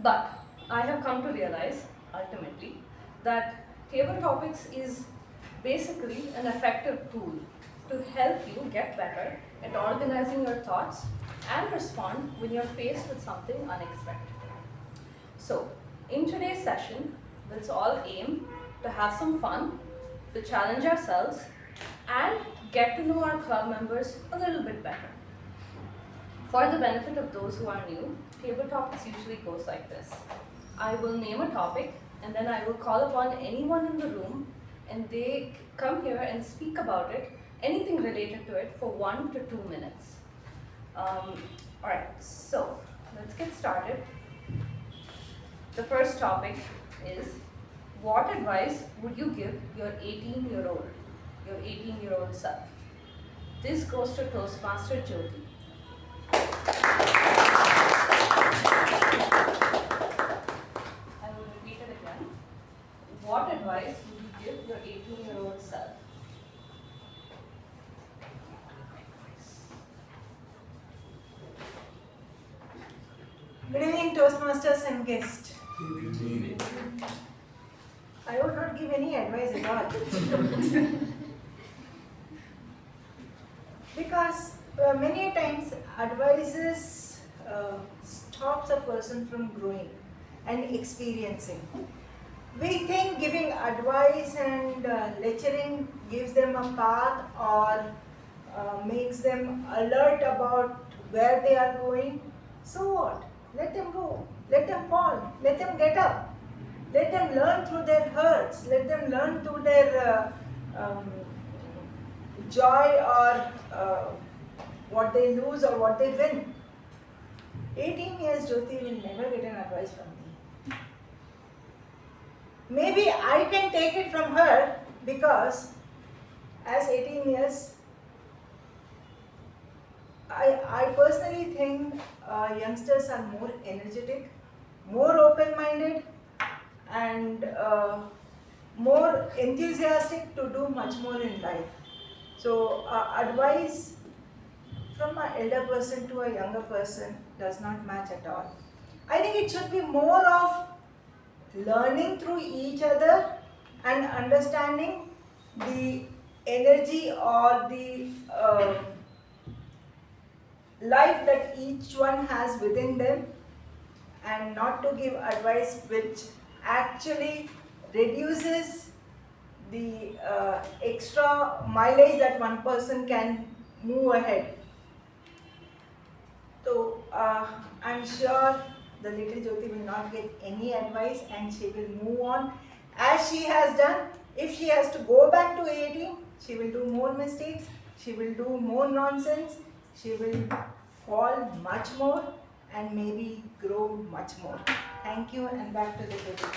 But I have come to realize, ultimately, that table topics is basically an effective tool to help you get better at organizing your thoughts and respond when you're faced with something unexpected. So, in today's session, let's all aim to have some fun, to challenge ourselves, and get to know our club members a little bit better. For the benefit of those who are new, table topics usually goes like this. I will name a topic and then I will call upon anyone in the room and they come here and speak about it, anything related to it for 1 to 2 minutes. Alright, so let's get started. The first topic is, what advice would you give your 18-year-old self? This goes to Toastmaster Jyothi. I will repeat it again. What advice would you give your 18-year-old self? Good evening, Toastmasters and guests. I would not give any advice at all. Because many times advices stops a person from growing and experiencing. We think giving advice and lecturing gives them a path or makes them alert about where they are going. So what? Let them go. Let them fall. Let them get up. Let them learn through their hurts. Let them learn through their joy or what they lose or what they win. 18 years Jyothi will never get an advice from me. Maybe I can take it from her because as 18 years, I personally think youngsters are more energetic, more open-minded and more enthusiastic to do much more in life. So advice from an elder person to a younger person does not match at all. I think it should be more of learning through each other and understanding the energy or the life that each one has within them, and not to give advice which actually reduces the extra mileage that one person can move ahead. So I'm sure the little Jyothi will not get any advice and she will move on as she has done. If she has to go back to 18, she will do more mistakes, she will do more nonsense, she will fall much more and maybe grow much more. Thank you, and back to the Jyothi.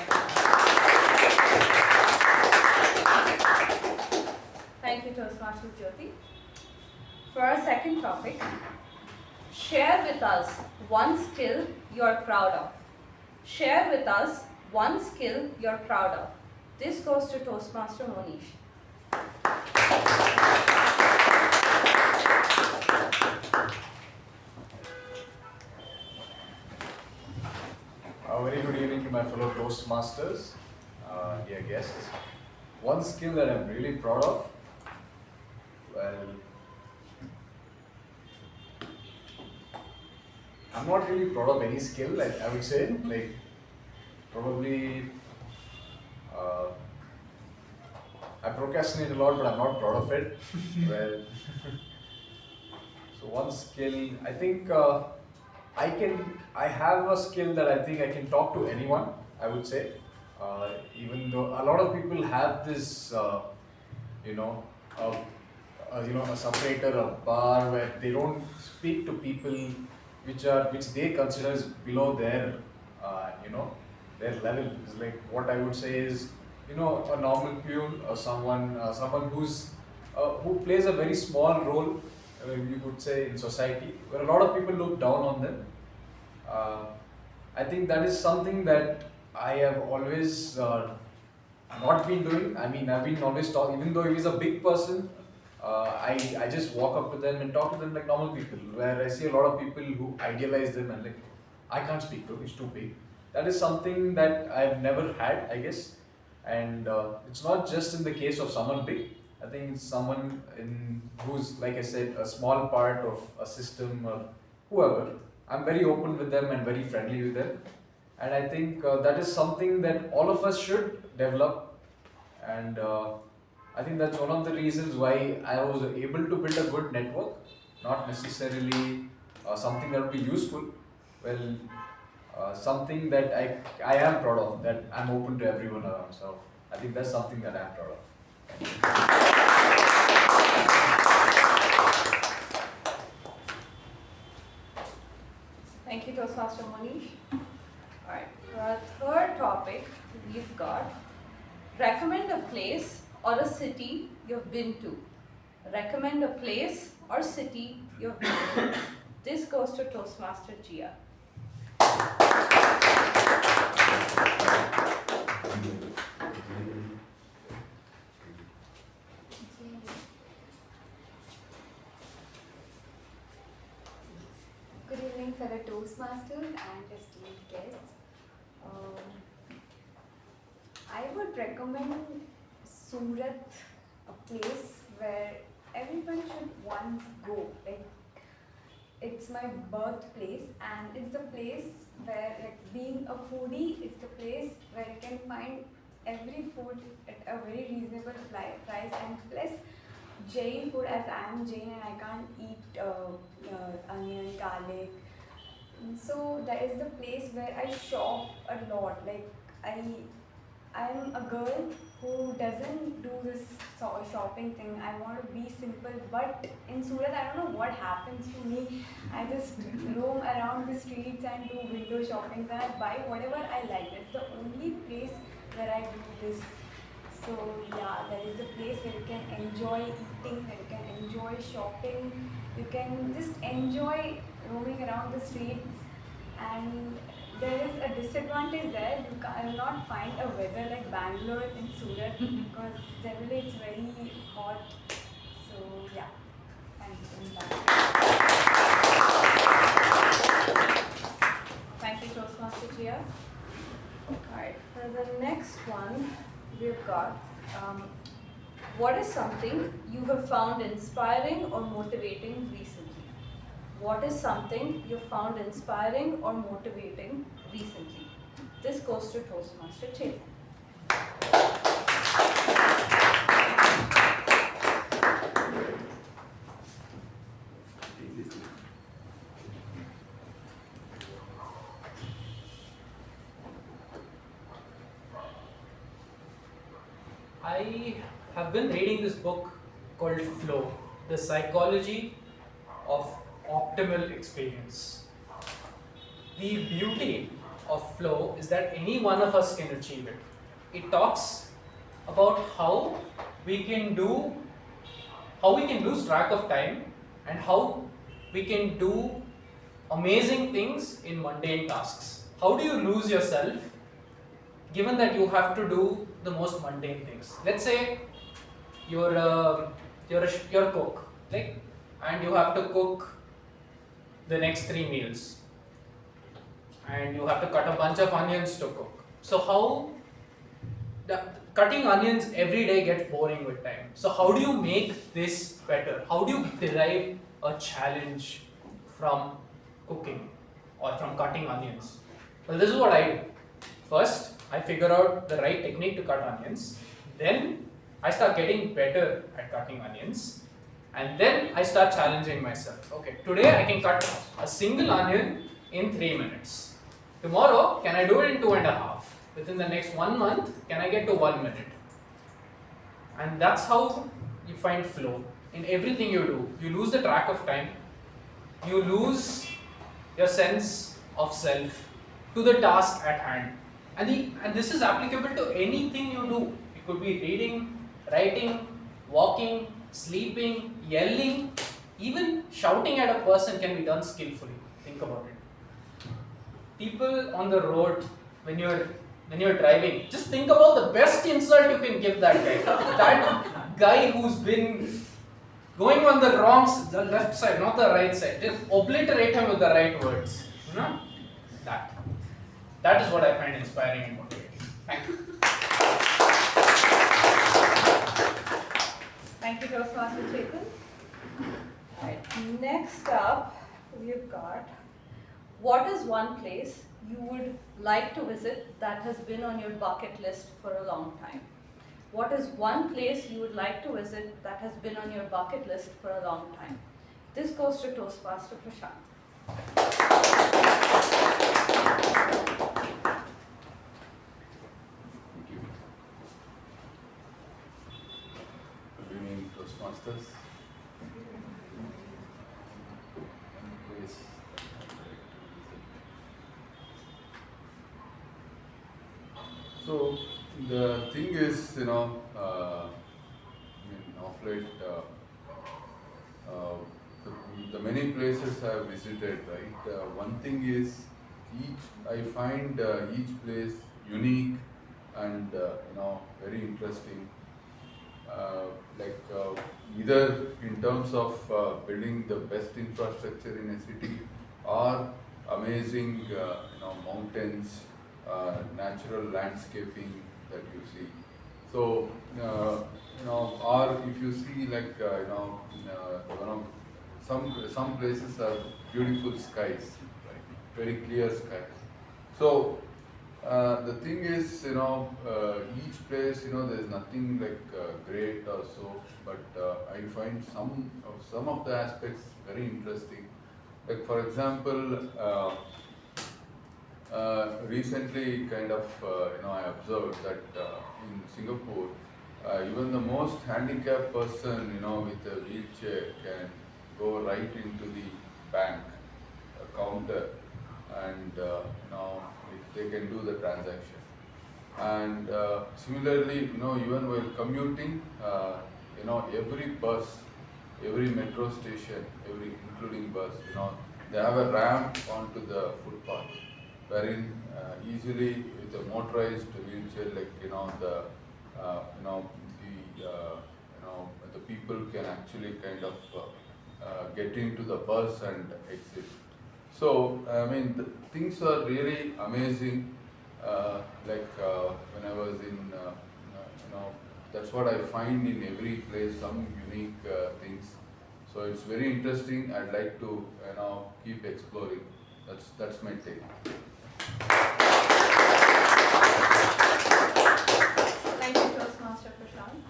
Thank you, Toastmaster Jyothi. For our second topic, share with us one skill you're proud of. Share with us one skill you're proud of. This goes to Toastmaster Mohnish. A very good evening to my fellow Toastmasters, dear guests. One skill that I'm really proud of, well, I'm not really proud of any skill, like I would say, like probably I procrastinate a lot, but I'm not proud of it. Well, so one skill, I think I have a skill that I think I can talk to anyone, I would say. Even though a lot of people have this, a separator, a bar where they don't speak to people which they consider as below their, their level. It's like what I would say is, a normal peon or someone who plays a very small role, you could say, in society, where a lot of people look down on them. I think that is something that I have always not been doing. I mean, I've been always talking, even though he is a big person, I just walk up to them and talk to them like normal people, where I see a lot of people who idealize them and like, I can't speak to him, he's too big. That is something that I've never had, I guess. And it's not just in the case of someone big, I think it's someone who's, like I said, a small part of a system or whoever. I'm very open with them and very friendly with them. And I think that is something that all of us should develop. And I think that's one of the reasons why I was able to build a good network, not necessarily something that would be useful. Well, something that I am proud of, that I'm open to everyone around. So I think that's something that I'm proud of. Thank you, Toastmaster Mohnish. Alright, for our third topic, we've got recommend a place or a city you've been to. Recommend a place or city you've been to. This goes to Toastmaster Jia. Good evening, fellow Toastmasters and esteemed guests. I would recommend Surat, a place where everyone should once go. Like, it's my birthplace, and it's the place where, like, being a foodie, it's the place where you can find every food at a very reasonable price, and plus Jain food, as I am Jain and I can't eat onion, garlic. So that is the place where I shop a lot. Like, I'm a girl who doesn't do this shopping thing. I want to be simple, but in Surat, I don't know what happens to me. I just roam around the streets and do window shopping, and I buy whatever I like. That's the only place where I do this. So yeah, that is the place where you can enjoy eating, where you can enjoy shopping, you can just enjoy roaming around the streets. And there is a disadvantage there, you cannot find a weather like Bangalore in Surat because generally it's very hot. So yeah, thank you. Thank you, Toastmaster Jia. Alright, for the next one, we've got what is something you have found inspiring or motivating recently? What is something you found inspiring or motivating recently? This goes to Toastmaster Chetan. I have been reading this book called Flow, The Psychology of Optimal Experience. The beauty of flow is that any one of us can achieve it. It talks about how we can lose track of time and how we can do amazing things in mundane tasks. How do you lose yourself given that you have to do the most mundane things? Let's say you're a cook, and you have to cook the next 3 meals, and you have to cut a bunch of onions to cook. So how cutting onions every day gets boring with time. So how do you make this better? How do you derive a challenge from cooking or from cutting onions? Well, this is what I do. First, I figure out the right technique to cut onions. Then I start getting better at cutting onions. And then I start challenging myself. Okay, today I can cut a single onion in 3 minutes. Tomorrow, can I do it in 2.5? Within the next 1 month, can I get to 1 minute? And that's how you find flow in everything you do. You lose the track of time. You lose your sense of self to the task at hand. And this is applicable to anything you do. It could be reading, writing, walking, sleeping, yelling, even shouting at a person can be done skillfully. Think about it. People on the road, when you're driving, just think about the best insult you can give that guy. That guy who's been going on the left side, not the right side. Just obliterate him with the right words. You know? That is what I find inspiring and motivating. Thank you. Toastmaster Chetan. Right. Next up, we've got, what is one place you would like to visit that has been on your bucket list for a long time? What is one place you would like to visit that has been on your bucket list for a long time? This goes to Toastmaster Prashanth. Thank you. Good evening, Toastmasters. Please. So the thing is, I mean, of late, the many places I have visited, right? One thing is, I find each place unique and very interesting. Either in terms of building the best infrastructure in a city, or amazing mountains, natural landscaping that you see. So or if you see some places have beautiful skies, right? Very clear skies. So the thing is, each place, there's nothing like great or so, but I find some of the aspects very interesting. Like for example, recently kind of, I observed that in Singapore, even the most handicapped person, with a wheelchair can go right into the bank counter and, they can do the transaction. And similarly, even while commuting, every bus, every metro station, including bus, they have a ramp onto the footpath, wherein easily with a motorized wheelchair, the people can actually kind of get into the bus and exit. So I mean, the things are really amazing. When I was in, that's what I find in every place, some unique things. So it's very interesting. I'd like to keep exploring. That's my take. Thank you, Toastmaster Prashanth.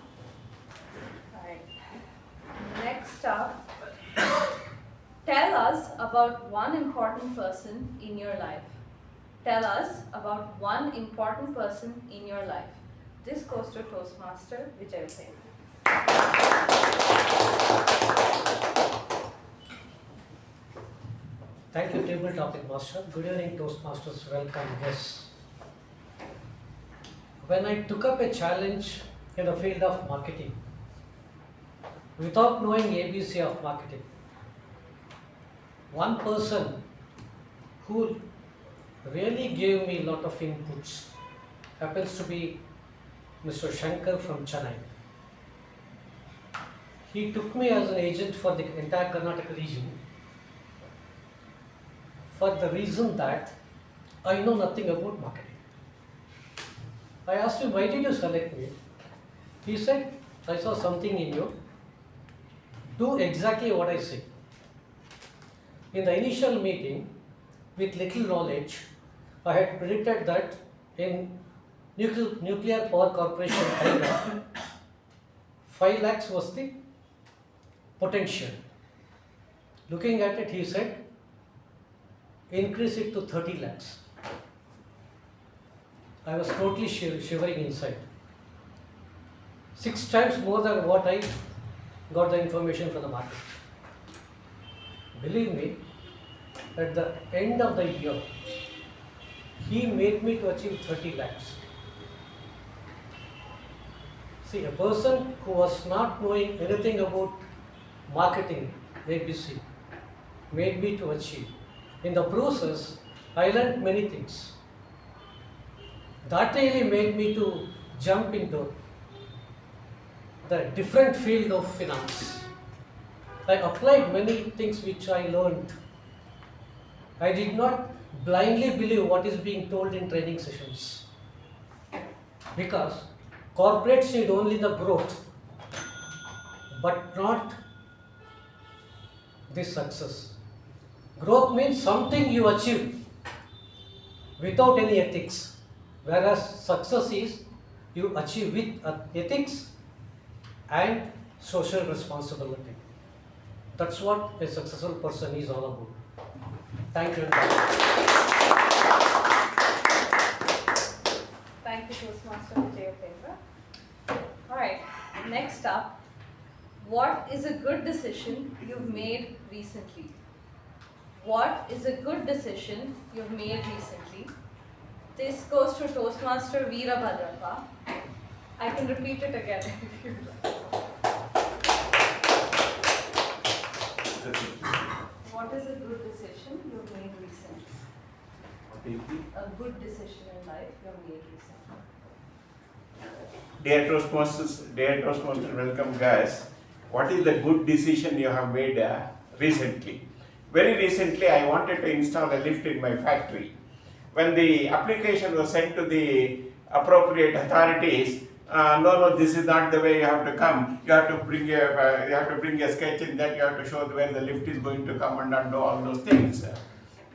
Right. Next up, tell us about one important person in your life. Tell us about one important person in your life. This goes to Toastmaster Vijay Upendra. Thank you, Table Topic Master. Good evening, Toastmasters. Welcome, guests. When I took up a challenge in the field of marketing, without knowing ABC of marketing, one person who really gave me a lot of inputs happens to be Mr. Shankar from Chennai. He took me as an agent for the entire Karnataka region for the reason that I know nothing about marketing. I asked him, why did you select me? He said, I saw something in you. Do exactly what I say. In the initial meeting, with little knowledge, I had predicted that in Nuclear Power Corporation, 5 lakhs was the potential. Looking at it, he said, increase it to 30 lakhs. I was totally shivering inside. 6 times more than what I got the information from the market. Believe me, at the end of the year, he made me to achieve 30 lakhs. See, a person who was not knowing anything about marketing, ABC, made me to achieve. In the process, I learned many things. That really made me to jump into the different field of finance. I applied many things which I learned. I did not blindly believe what is being told in training sessions, because corporates need only the growth. but not this success. Growth means something you achieve without any ethics, whereas success is you achieve with ethics and social responsibility. That's what a successful person is all about. Thank you. Thank you, Toastmaster Vijay Upendra. Alright, next up, what is a good decision you've made recently? What is a good decision you've made recently? This goes to Toastmaster Veerabhadrappa. I can repeat it again if you like. What is a good decision you've made recently? A good decision in life you've made recently. Dear Toastmasters, welcome guys. What is the good decision you have made recently? Very recently, I wanted to install a lift in my factory. When the application was sent to the appropriate authorities, no, this is not the way you have to come. You have to bring a sketch in that. You have to show where the lift is going to come and do all those things.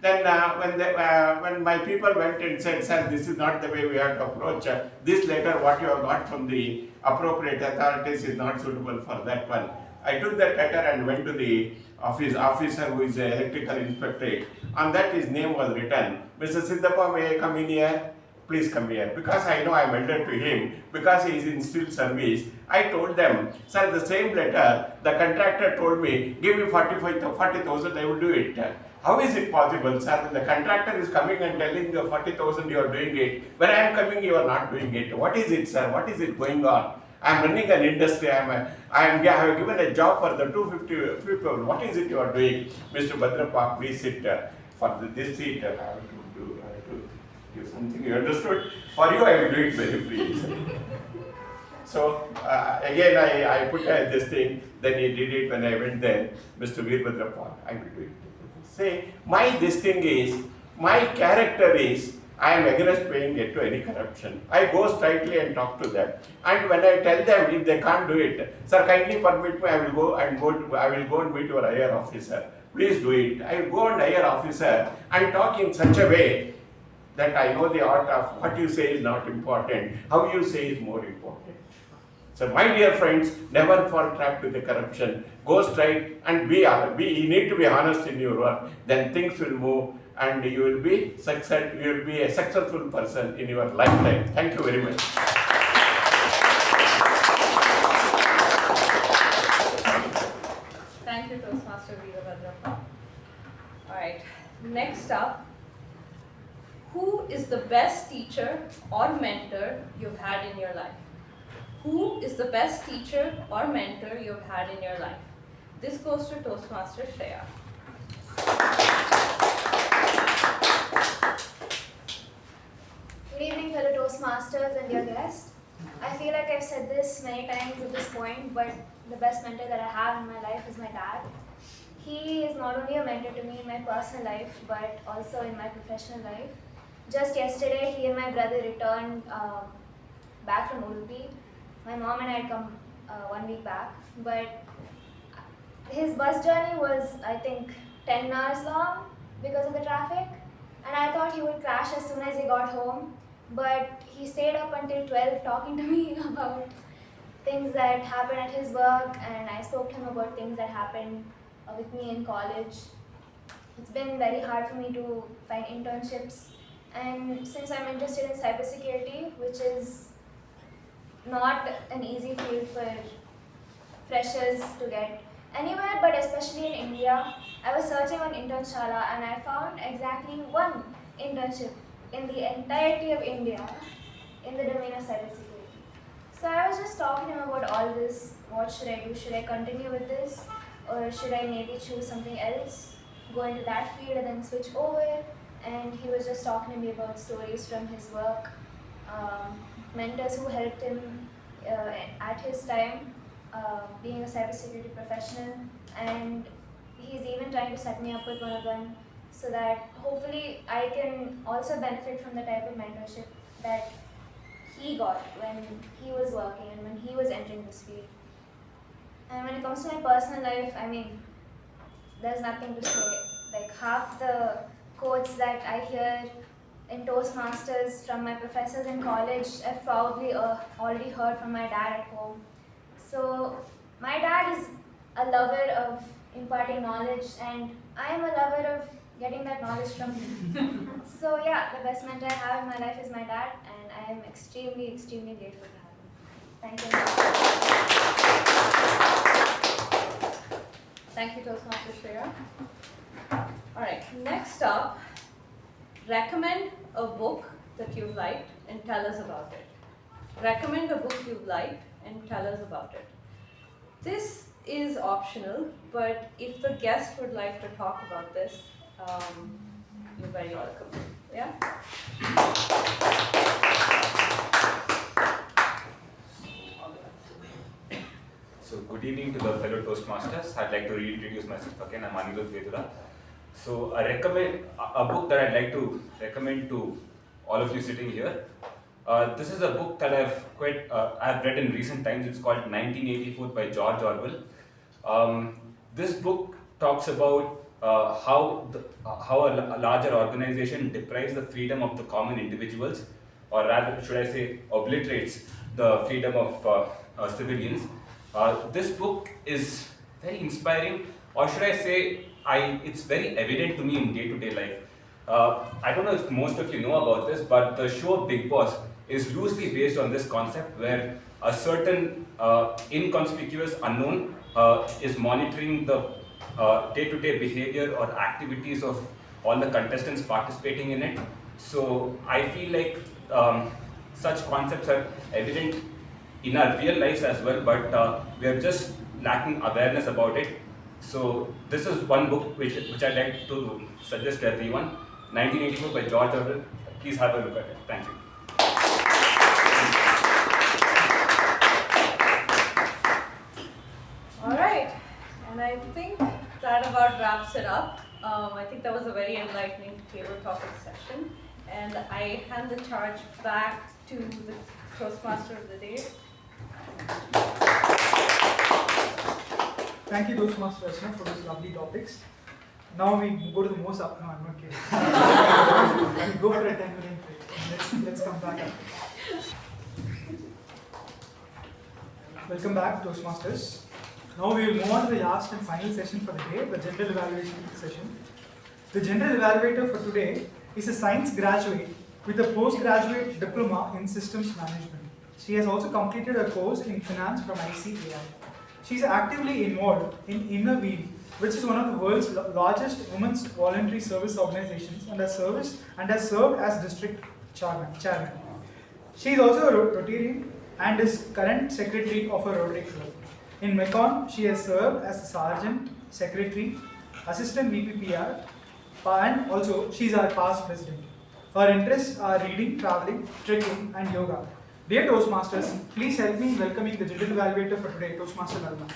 Then when my people went and said, sir, this is not the way we have to approach, this letter what you have got from the appropriate authorities is not suitable for that one. I took that letter and went to the officer who is the electrical inspectorate. On that his name was written. Mr. Siddhappa, may I come in here? Please come here. Because I know I am elder to him, because he is in still service, I told them, sir, the same letter, the contractor told me, give me 40,000, I will do it. How is it possible, sir? When the contractor is coming and telling you 40,000 you are doing it, when I am coming you are not doing it. What is it, sir? What is it going on? I am running an industry, I have given a job for the 250 people. What is it you are doing? Mr. Bhadrappa, please sit for this seat. I have to give something. You understood? For you, I will do it very freely. So, again, I put this thing, then he did it when I went there. Mr. Veerabhadrappa, I will do it. Say, my character is, I am against paying it to any corruption. I go straightly and talk to them. And when I tell them if they can't do it, sir, kindly permit me, I will go and meet your higher officer. Please do it. I will go and higher officer and talk in such a way that I know the art of what you say is not important, how you say is more important. So my dear friends, never fall trap to the corruption. Go straight and you need to be honest in your work. Then things will move and you will be a successful person in your lifetime. Thank you very much. Thank you, Toastmaster Veerabhadrappa. Alright, next up, who is the best teacher or mentor you've had in your life? Who is the best teacher or mentor you've had in your life? This goes to Toastmaster Shreya. Good evening, fellow Toastmasters and dear guests. I feel like I've said this many times at this point, but the best mentor that I have in my life is my dad. He is not only a mentor to me in my personal life, but also in my professional life. Just yesterday, he and my brother returned back from Udupi. My mom and I had come 1 week back, but his bus journey was, I think, 10 hours long because of the traffic. And I thought he would crash as soon as he got home, but he stayed up until 12 talking to me about things that happened at his work, and I spoke to him about things that happened with me in college. It's been very hard for me to find internships, and since I'm interested in cybersecurity, which is not an easy field for freshers to get anywhere, but especially in India, I was searching on Internshala and I found exactly one internship in the entirety of India in the domain of cybersecurity. So I was just talking to him about all this. What should I do? Should I continue with this? Or should I maybe choose something else, go into that field and then switch over? And he was just talking to me about stories from his work, mentors who helped him at his time being a cybersecurity professional, and he's even trying to set me up with one of them so that hopefully I can also benefit from the type of mentorship that he got when he was working and when he was entering this field. And when it comes to my personal life, I mean, there's nothing to say. Like half the quotes that I hear in Toastmasters from my professors in college, I've probably already heard from my dad at home. So my dad is a lover of imparting knowledge, and I am a lover of getting that knowledge from him. So yeah, the best mentor I have in my life is my dad, and I am extremely, extremely grateful to have him. Thank you. Thank you, Toastmaster Shreya. Alright, next up, recommend a book that you liked and tell us about it. Recommend a book you liked and tell us about it. This is optional, but if the guest would like to talk about this, you're very welcome. Yeah? So good evening to the fellow Toastmasters. I'd like to reintroduce myself again. I'm Anirudh. So I recommend a book that I'd like to recommend to all of you sitting here. This is a book that I've read in recent times. It's called 1984 by George Orwell. This book talks about how a larger organization deprives the freedom of the common individuals, or rather, should I say, obliterates the freedom of civilians. This book is very inspiring, or should I say, it's very evident to me in day-to-day life. I don't know if most of you know about this, but the show Big Boss is loosely based on this concept where a certain inconspicuous unknown is monitoring the day-to-day behavior or activities of all the contestants participating in it. So I feel like such concepts are evident in our real lives as well, but we are just lacking awareness about it. So this is one book which I'd like to suggest to everyone. 1984 by George Orwell. Please have a look at it. Thank you. Alright, and I think that about wraps it up. I think that was a very enlightening table topic session, and I hand the charge back to the Toastmaster of the day. Thank you, Toastmaster Rachana, for those lovely topics. Now we go to the most up. No, I'm not kidding. We go for a 10-minute break. Let's come back up. Welcome back, Toastmasters. Now we will move on to the last and final session for the day, the general evaluation session. The general evaluator for today is a science graduate with a postgraduate diploma in systems management. She has also completed a course in finance from ICAI. She is actively involved in InnerWheel, which is one of the world's largest women's voluntary service organizations, and has served as district chairman. She is also a Rotarian and is current secretary of a Rotary Club. In Mekong, she has served as a sergeant, secretary, assistant VPPR, and also she is our past president. Her interests are reading, traveling, trekking, and yoga. Dear Toastmasters, please help me in welcoming the general evaluator for today, Toastmaster Lalana.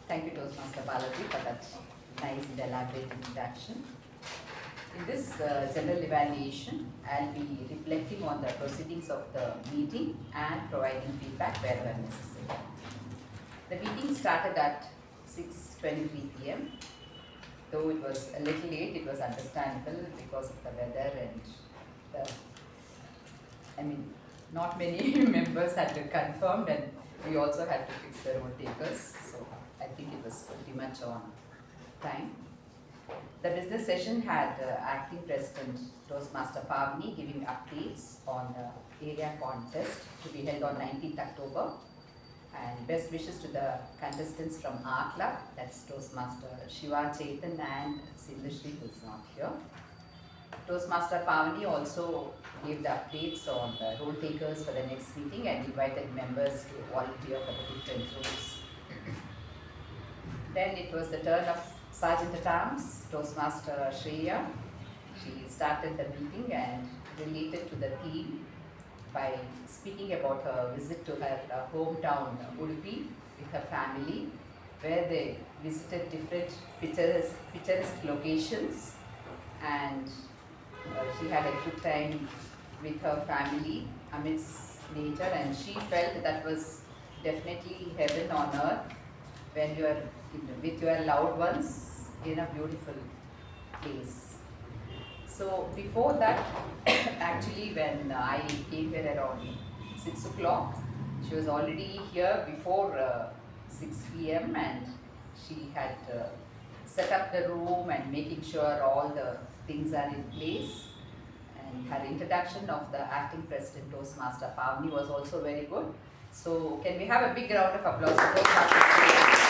Thank you, Toastmaster Balaji, for that nice and elaborate introduction. In this general evaluation, I'll be reflecting on the proceedings of the meeting and providing feedback wherever necessary. The meeting started at 6:23 p.m. Though it was a little late, it was understandable because of the weather and not many members had confirmed, and we also had to fix the road takers. So I think it was pretty much on time. The business session had acting president Toastmaster Pavani giving updates on the area contest to be held on 19th October, and best wishes to the contestants from our club, that's Toastmaster Shiva, Chetan and Sindhashri, who is not here. Toastmaster Pavani also gave the updates on the role takers for the next meeting and invited members to volunteer for the different roles. Then it was the turn of Sergeant at Arms, Toastmaster Shreya. She started the meeting and related to the theme by speaking about her visit to her hometown Udupi with her family, where they visited different picturesque locations, and she had a good time with her family amidst nature, and she felt that was definitely heaven on earth when you are with your loved ones in a beautiful place. So before that, actually when I came here around 6 o'clock, she was already here before 6 p.m. and she had set up the room and making sure all the things are in place. And her introduction of the acting president Toastmaster Pavani was also very good. So can we have a big round of applause for Toastmasters?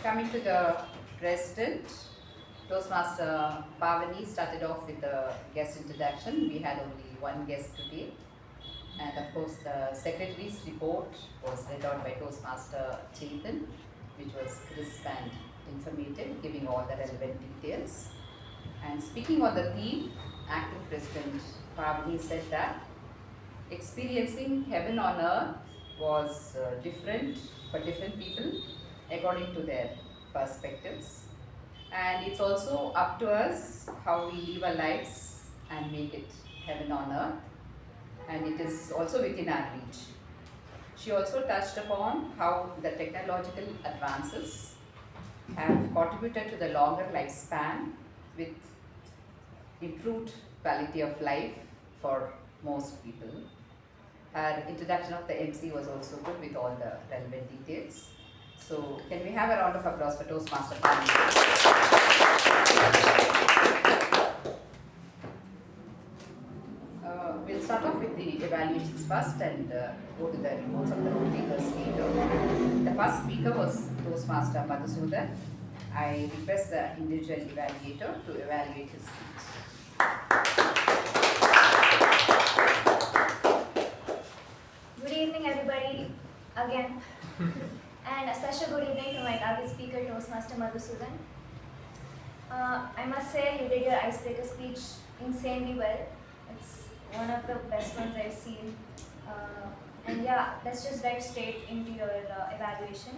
Coming to the president, Toastmaster Pavani started off with a guest introduction. We had only one guest today. And of course, the secretary's report was read out by Toastmaster Chetan, which was crisp and informative, giving all the relevant details. And speaking on the theme, acting president Pavani said that experiencing heaven on earth was different for different people according to their perspectives. And it's also up to us how we live our lives and make it heaven on earth. And it is also within our reach. She also touched upon how the technological advances have contributed to the longer lifespan with improved quality of life for most people. Her introduction of the MC was also good with all the relevant details. So can we have a round of applause for Toastmaster Pavani? We'll start off with the evaluations first and go to the reports of the takers later. The first speaker was Toastmaster Madhusudhan. I request the individual evaluator to evaluate his speech. Good evening, everybody, again. And a special good evening to my target speaker, Toastmaster Madhusudhan. I must say, you did your icebreaker speech insanely well. It's one of the best ones I've seen. And yeah, let's just dive straight into your evaluation.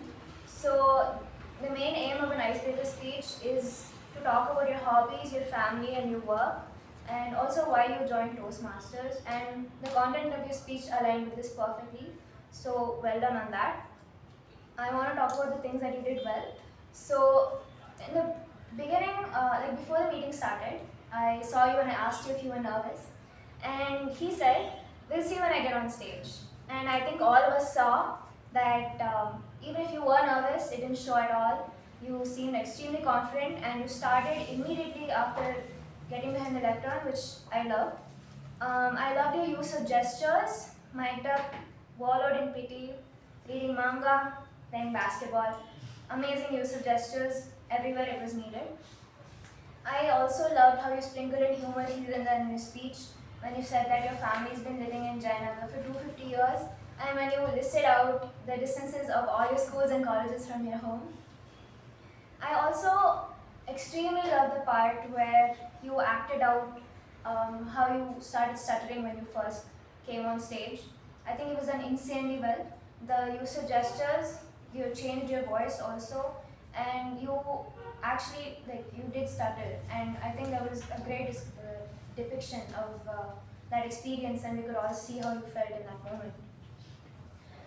So, the main aim of an icebreaker speech is to talk about your hobbies, your family, and your work, and also why you joined Toastmasters. And the content of your speech aligned with this perfectly. So, well done on that. I want to talk about the things that you did well. So, in the beginning, like before the meeting started, I saw you and I asked you if you were nervous. And he said, "We'll see when I get on stage." And I think all of us saw that even if you were nervous, it didn't show at all. You seemed extremely confident and you started immediately after getting behind the lectern, which I loved. I loved your use of gestures, mic'd up, wallowed in pity, reading manga, playing basketball. Amazing use of gestures everywhere it was needed. I also loved how you sprinkled in humor here and there in your speech when you said that your family's been living in Jainagar for 250 years and when you listed out the distances of all your schools and colleges from your home. I also extremely loved the part where you acted out how you started stuttering when you first came on stage. I think it was done insanely well. The use of gestures, you changed your voice also, and you actually, you did stutter, and I think there was a great depiction of that experience, and we could all see how you felt in that moment.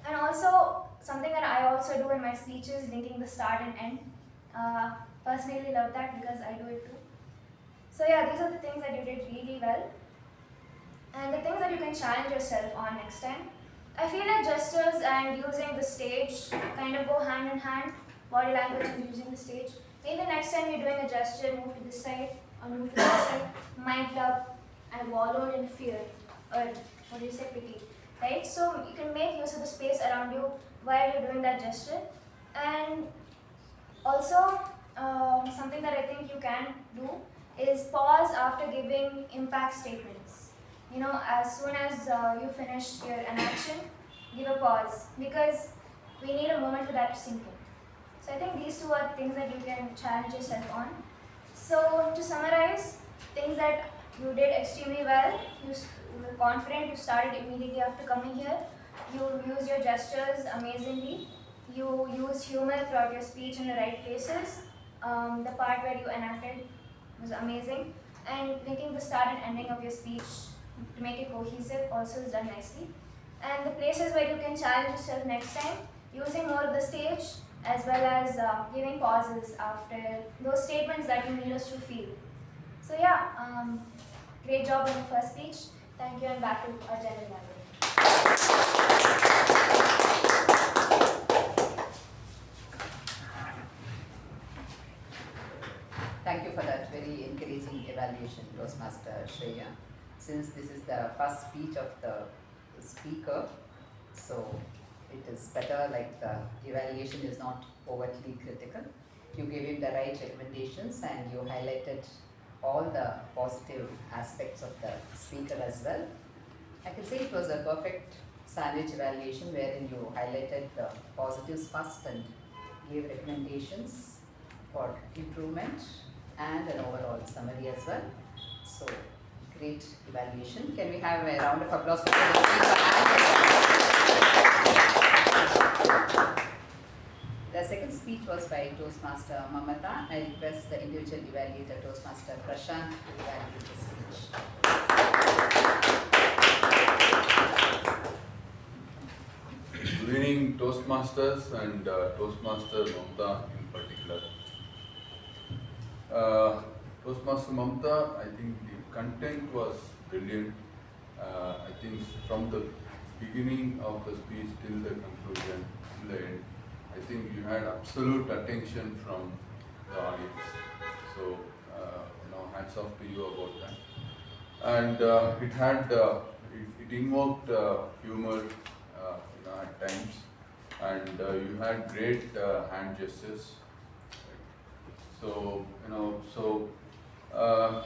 And also, something that I also do in my speeches, linking the start and end. Personally love that because I do it too. So yeah, these are the things that you did really well. And the things that you can challenge yourself on next time. I feel like gestures and using the stage kind of go hand in hand, body language and using the stage. Maybe next time you're doing a gesture, move to this side or move to this side, mic'd up and wallowed in fear or what do you say, pity, right? So you can make use of the space around you while you're doing that gesture. And also, something that I think you can do is pause after giving impact statements. You know, as soon as you finish an action, give a pause because we need a moment for that to sink in. So I think these two are things that you can challenge yourself on. So to summarize, things that you did extremely well, you were confident, you started immediately after coming here. You used your gestures amazingly. You used humor throughout your speech in the right places. The part where you enacted was amazing. And making the start and ending of your speech to make it cohesive also is done nicely. And the places where you can challenge yourself next time, using more of the stage as well as giving pauses after those statements that you need us to feel. So yeah, great job on the first speech. Thank you, and back to our general manager. Thank you for that very encouraging evaluation, Toastmaster Shreya. Since this is the first speech of the speaker, so it is better, like the evaluation is not overtly critical. You gave him the right recommendations and you highlighted all the positive aspects of the speaker as well. I can say it was a perfect sandwich evaluation wherein you highlighted the positives first and gave recommendations for improvement and an overall summary as well. So, great evaluation. Can we have a round of applause for the speaker and the second speech was by Toastmaster Mamatha. I request the individual evaluator, Toastmaster Prashanth, to evaluate the speech. Good evening, Toastmasters and Toastmaster Mamatha in particular. Toastmaster Mamatha, I think the content was brilliant. I think from the beginning of the speech till the conclusion, till the end, I think you had absolute attention from the audience. So, hats off to you about that. And it invoked humor, at times, and you had great hand gestures. So,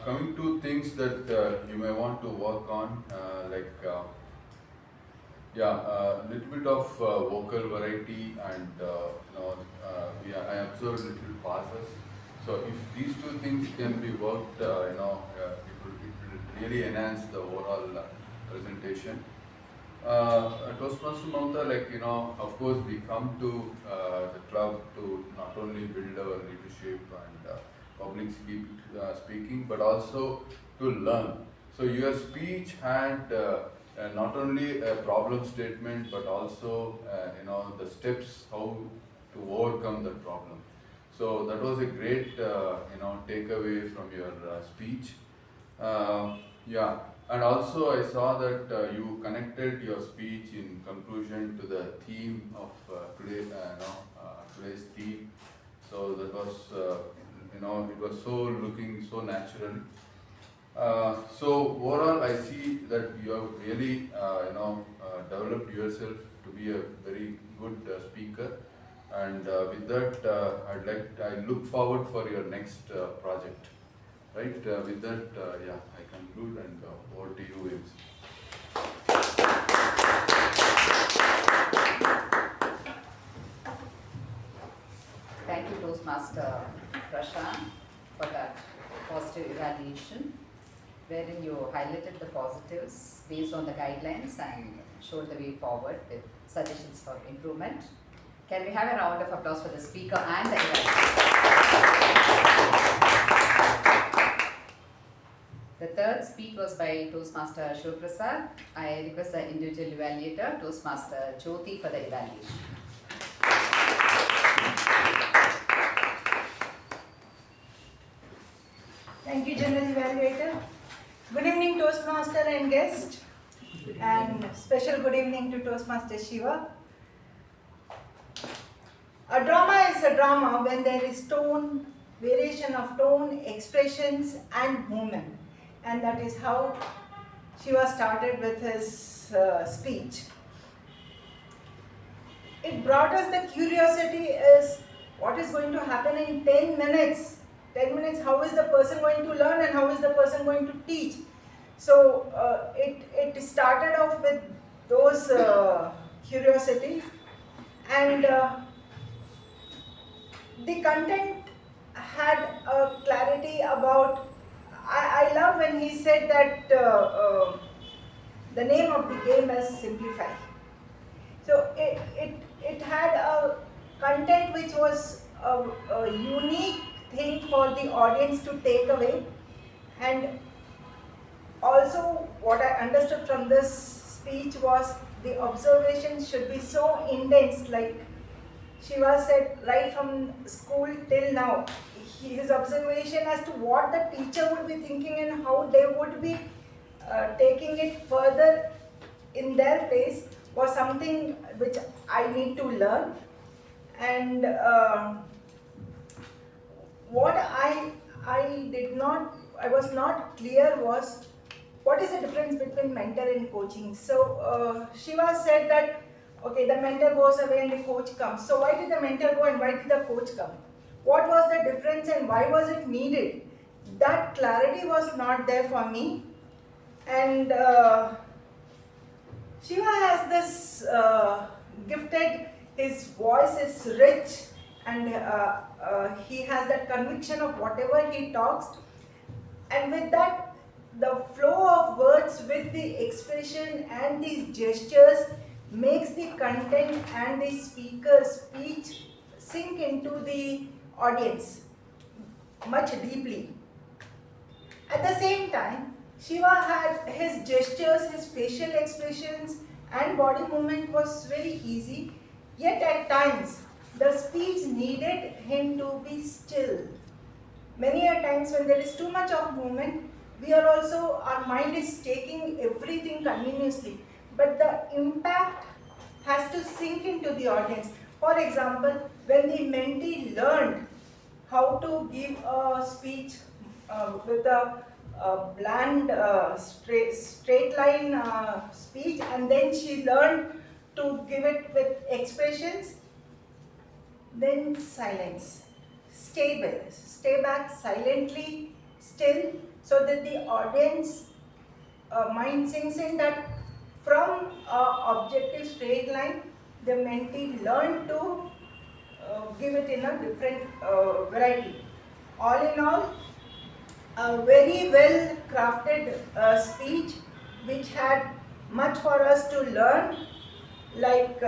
coming to things that you may want to work on, a little bit of vocal variety, and I observed little pauses. So if these two things can be worked, it will really enhance the overall presentation. Toastmaster Mamatha, of course, we come to the club to not only build our leadership and public speaking, but also to learn. So your speech had not only a problem statement, but also the steps how to overcome the problem. So that was a great takeaway from your speech. And also I saw that you connected your speech in conclusion to the theme of today's theme. So that was it was looking so natural. So overall, I see that you have really developed yourself to be a very good speaker. And with that, I look forward for your next project. Right? With that, I conclude, and over to you, MC. Thank you, Toastmaster Prashanth, for that positive evaluation, wherein you highlighted the positives based on the guidelines and showed the way forward with suggestions for improvement. Can we have a round of applause for the speaker and the evaluator? The third speech was by Toastmaster Shivaprasad. I request the individual evaluator, Toastmaster Jyothi, for the evaluation. Thank you, General Evaluator. Good evening, Toastmaster and guest, and special good evening to Toastmaster Shiva. A drama is a drama when there is tone, variation of tone, expressions, and movement. And that is how Shiva started with his speech. It brought us the curiosity is what is going to happen in 10 minutes. 10 minutes, how is the person going to learn and how is the person going to teach? So it started off with those curiosities, and the content had a clarity about, I love when he said that The name of the game is Simplify. So it had a content which was a unique thing for the audience to take away, and also what I understood from this speech was the observation should be so intense, like Shiva said, right from school till now, his observation as to what the teacher would be thinking and how they would be taking it further in their pace was something which I need to learn. And what I was not clear was what is the difference between mentor and coaching. So Shiva said that okay, the mentor goes away and the coach comes. So why did the mentor go and why did the coach come? What was the difference and why was it needed? That clarity was not there for me. And Shiva has this gifted, his voice is rich, and he has that conviction of whatever he talks. And with that, the flow of words with the expression and these gestures makes the content and the speaker's speech sink into the audience much deeply. At the same time, Shiva had his gestures, his facial expressions and body movement was very easy, yet at times the speech needed him to be still. Many a times when there is too much of movement, our mind is taking everything continuously, but the impact has to sink into the audience. For example, when the mentee learned how to give a speech with a bland, straight line speech, and then she learned to give it with expressions, then silence. Stay back silently, still, so that the audience mind sinks in that from objective straight line, the mentee learned to give it in a different variety. All in all, a very well crafted speech which had much for us to learn. Like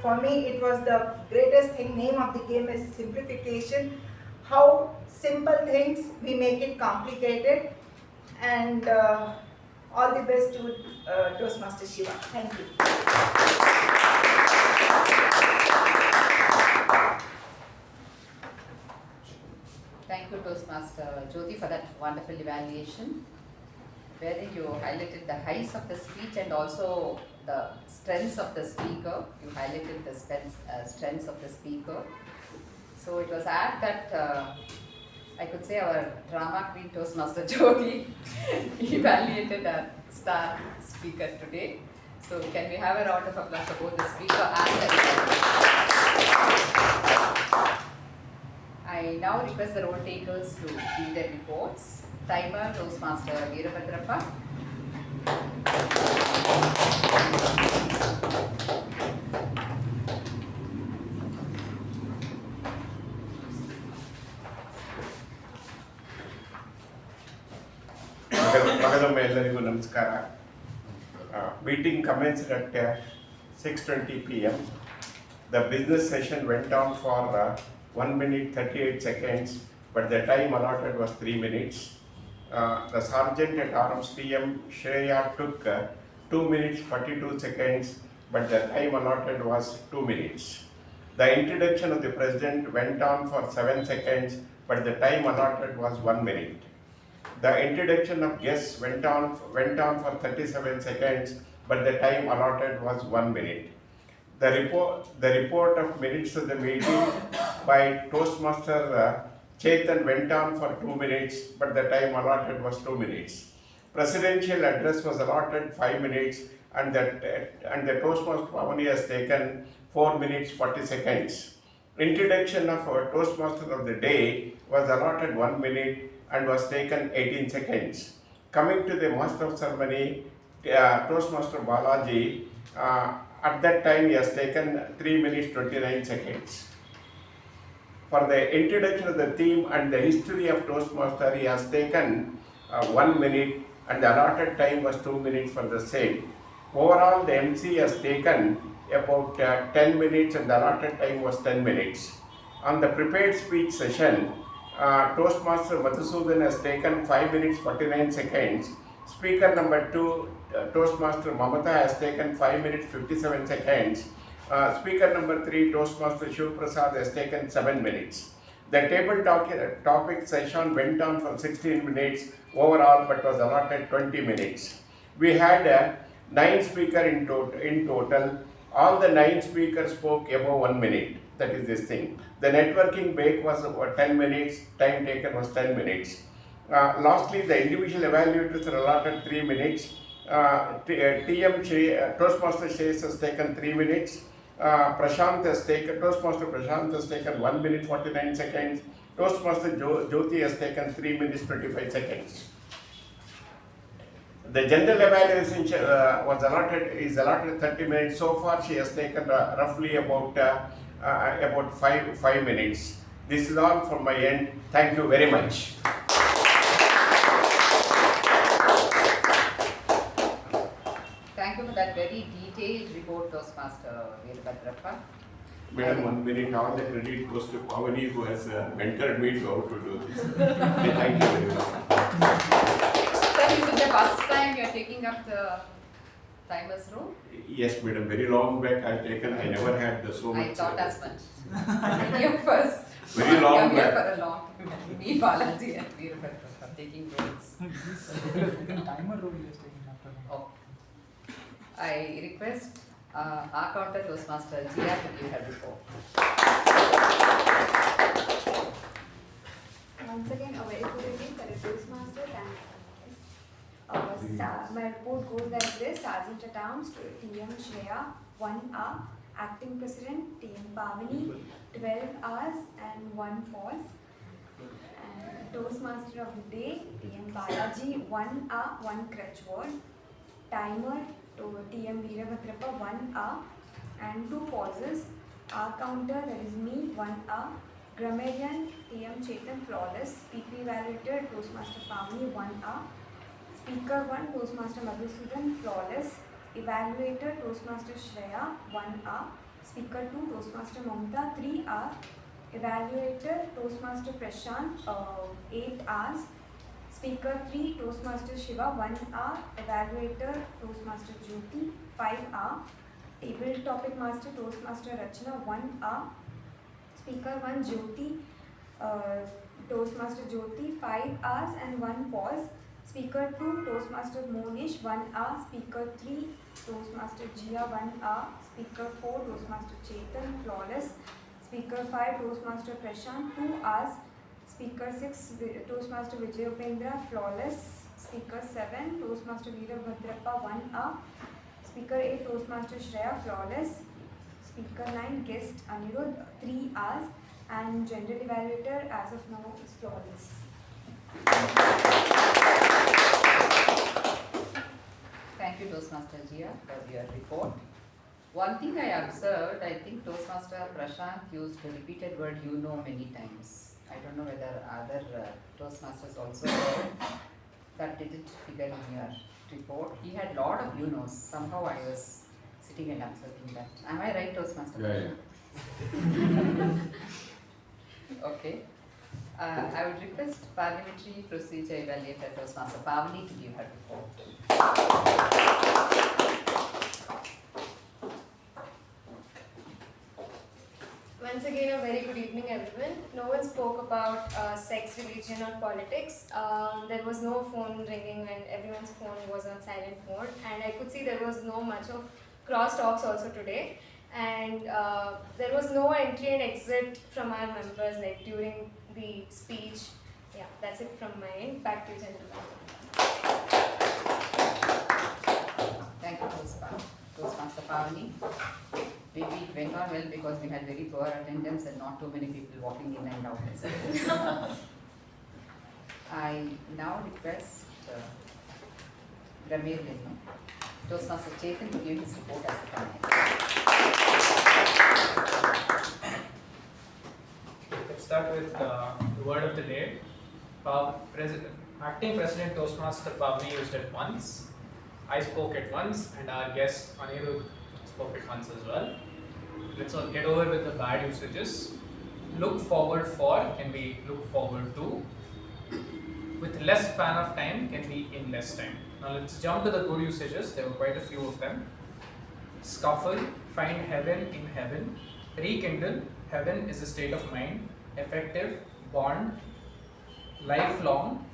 for me, it was the greatest thing. Name of the game is simplification. How simple things we make it complicated. And all the best to Toastmaster Shiva. Thank you. Thank you, Toastmaster Jyothi, for that wonderful evaluation, wherein you highlighted the heights of the speech and also the strengths of the speaker. You highlighted the strengths of the speaker. So it was apt that I could say our drama queen Toastmaster Jyothi evaluated our star speaker today. So can we have a round of applause for both the speaker and the I now request the role takers to give their reports. Timer, Toastmaster Veerabhadrappa. ಎಲ್ಲರಿಗೂ ನಮಸ್ಕಾರ. Meeting commenced at 6:20 p.m. The business session went on for 1 minute 38 seconds, but the time allotted was 3 minutes. The sergeant at Arms PM, Shreya, took 2 minutes 42 seconds, but the time allotted was 2 minutes. The introduction of the president went on for 7 seconds, but the time allotted was 1 minute. The introduction of guests went on for 37 seconds, but the time allotted was 1 minute. The report of minutes of the meeting by Toastmaster Chetan went on for 2 minutes, but the time allotted was 2 minutes. Presidential address was allotted 5 minutes, and the Toastmaster Pavani has taken 4 minutes 40 seconds. Introduction of our Toastmaster of the day was allotted 1 minute and was taken 18 seconds. Coming to the Master of Ceremony, Toastmaster Balaji, at that time he has taken 3 minutes 29 seconds. For the introduction of the theme and the history of Toastmaster, he has taken 1 minute and the allotted time was 2 minutes for the same. Overall, the MC has taken about 10 minutes and the allotted time was 10 minutes. On the prepared speech session, Toastmaster Madhusudhan has taken 5 minutes 49 seconds. Speaker number 2, Toastmaster Mamatha has taken 5 minutes 57 seconds. Speaker number 3, Toastmaster Shivaprasad has taken 7 minutes. The table topic session went on for 16 minutes overall but was allotted 20 minutes. We had 9 speakers in total. All the 9 speakers spoke above 1 minute. That is this thing. The networking break was 10 minutes, time taken was 10 minutes. Lastly, the individual evaluators are allotted 3 minutes. Toastmaster Shreya has taken 3 minutes. Toastmaster Prashanth has taken 1 minute 49 seconds. Toastmaster Jyothi has taken 3 minutes 25 seconds. The general evaluation is allotted 30 minutes. So far, she has taken roughly about 5 minutes. This is all from my end. Thank you very much. Thank you for that very detailed report, Toastmaster Veerabhadrappa. Madam, 1 minute. All the credit goes to Pavani, who has mentored me to how to do this. Thank you very much. Sir, is it the first time you are taking up the timer's role? Yes, madam. Very long back I never had so much. I thought as much. You first. Very long Come here back. for a long time. Me, Balaji, and Veerabhadrappa taking roles. Timer role is taking after me. Oh. I request our counter Toastmaster Jia to give her report. Once again, a very good evening for the Toastmasters and my report goes like this: Sergeant at Arms, TM Shreya, 1 hour. Acting President, TM Pavani, 12 hours and 1 pause. And Toastmaster of the Day, TM Balaji, 1 hour, 1 crutch word. Timer to TM Veerabhadrappa, 1 hour and 2 pauses. Our counter, that is me, 1 hour. Grammarian, TM Chetan, flawless. PP Evaluator, Toastmaster Pavani, 1 hour. Speaker 1, Toastmaster Madhusudhan, flawless. Evaluator, Toastmaster Shreya, 1 hour. Speaker 2, Toastmaster Mamatha, 3 hours. Evaluator, Toastmaster Prashanth, 8 hours. Speaker 3, Toastmaster Shiva, 1 hour. Evaluator, Toastmaster Jyothi, 5 hours. Table Topic Master, Toastmaster Rachana, 1 hour. Speaker 1, Jyothi, Toastmaster Jyothi, 5 hours and 1 pause. Speaker 2, Toastmaster Mohnish, 1 hour. Speaker 3, Toastmaster Jia, 1 hour. Speaker 4, Toastmaster Chetan, flawless. Speaker 5, Toastmaster Prashanth, 2 hours. Speaker 6, Toastmaster Vijay Upendra, flawless. Speaker 7, Toastmaster Veerabhadrappa, 1 hour. Speaker 8, Toastmaster Shreya, flawless. Speaker 9, guest Anirudh, 3 hours. And general evaluator as of now is flawless. Thank you, Toastmaster Jia, for your report. One thing I observed, I think Toastmaster Prashanth used the repeated word "you know" many times. I don't know whether other Toastmasters also heard. That didn't figure in your report. He had a lot of "you knows." Somehow I was sitting and observing that. Am I right, Toastmaster? Yeah. Okay. I would request Parliamentary Procedure Evaluator Toastmaster Pavani to give her report. Once again, a very good evening, everyone. No one spoke about sex, religion, or politics. There was no phone ringing, and everyone's phone was on silent mode. And I could see there was no much of cross talks also today. And there was no entry and exit from our members, like during the speech. Yeah, that's it from my end. Back to you, gentlemen. Thank you, Toastmaster Pavani. Maybe it went on well because we had very poor attendance and not too many people walking in and out. I now request Grammarian, Toastmaster Chetan, to give his report as the panel. Let's start with the word of the day. acting president Toastmaster Pavani used it once, I spoke it once, and our guest Anirudh spoke it once as well. Let's all get over with the bad usages. Look forward for can be look forward to. With less span of time can be in less time. Now let's jump to the good usages. There were quite a few of them. Scuffle, find heaven in heaven. Rekindle, heaven is a state of mind. Effective, bond. Lifelong,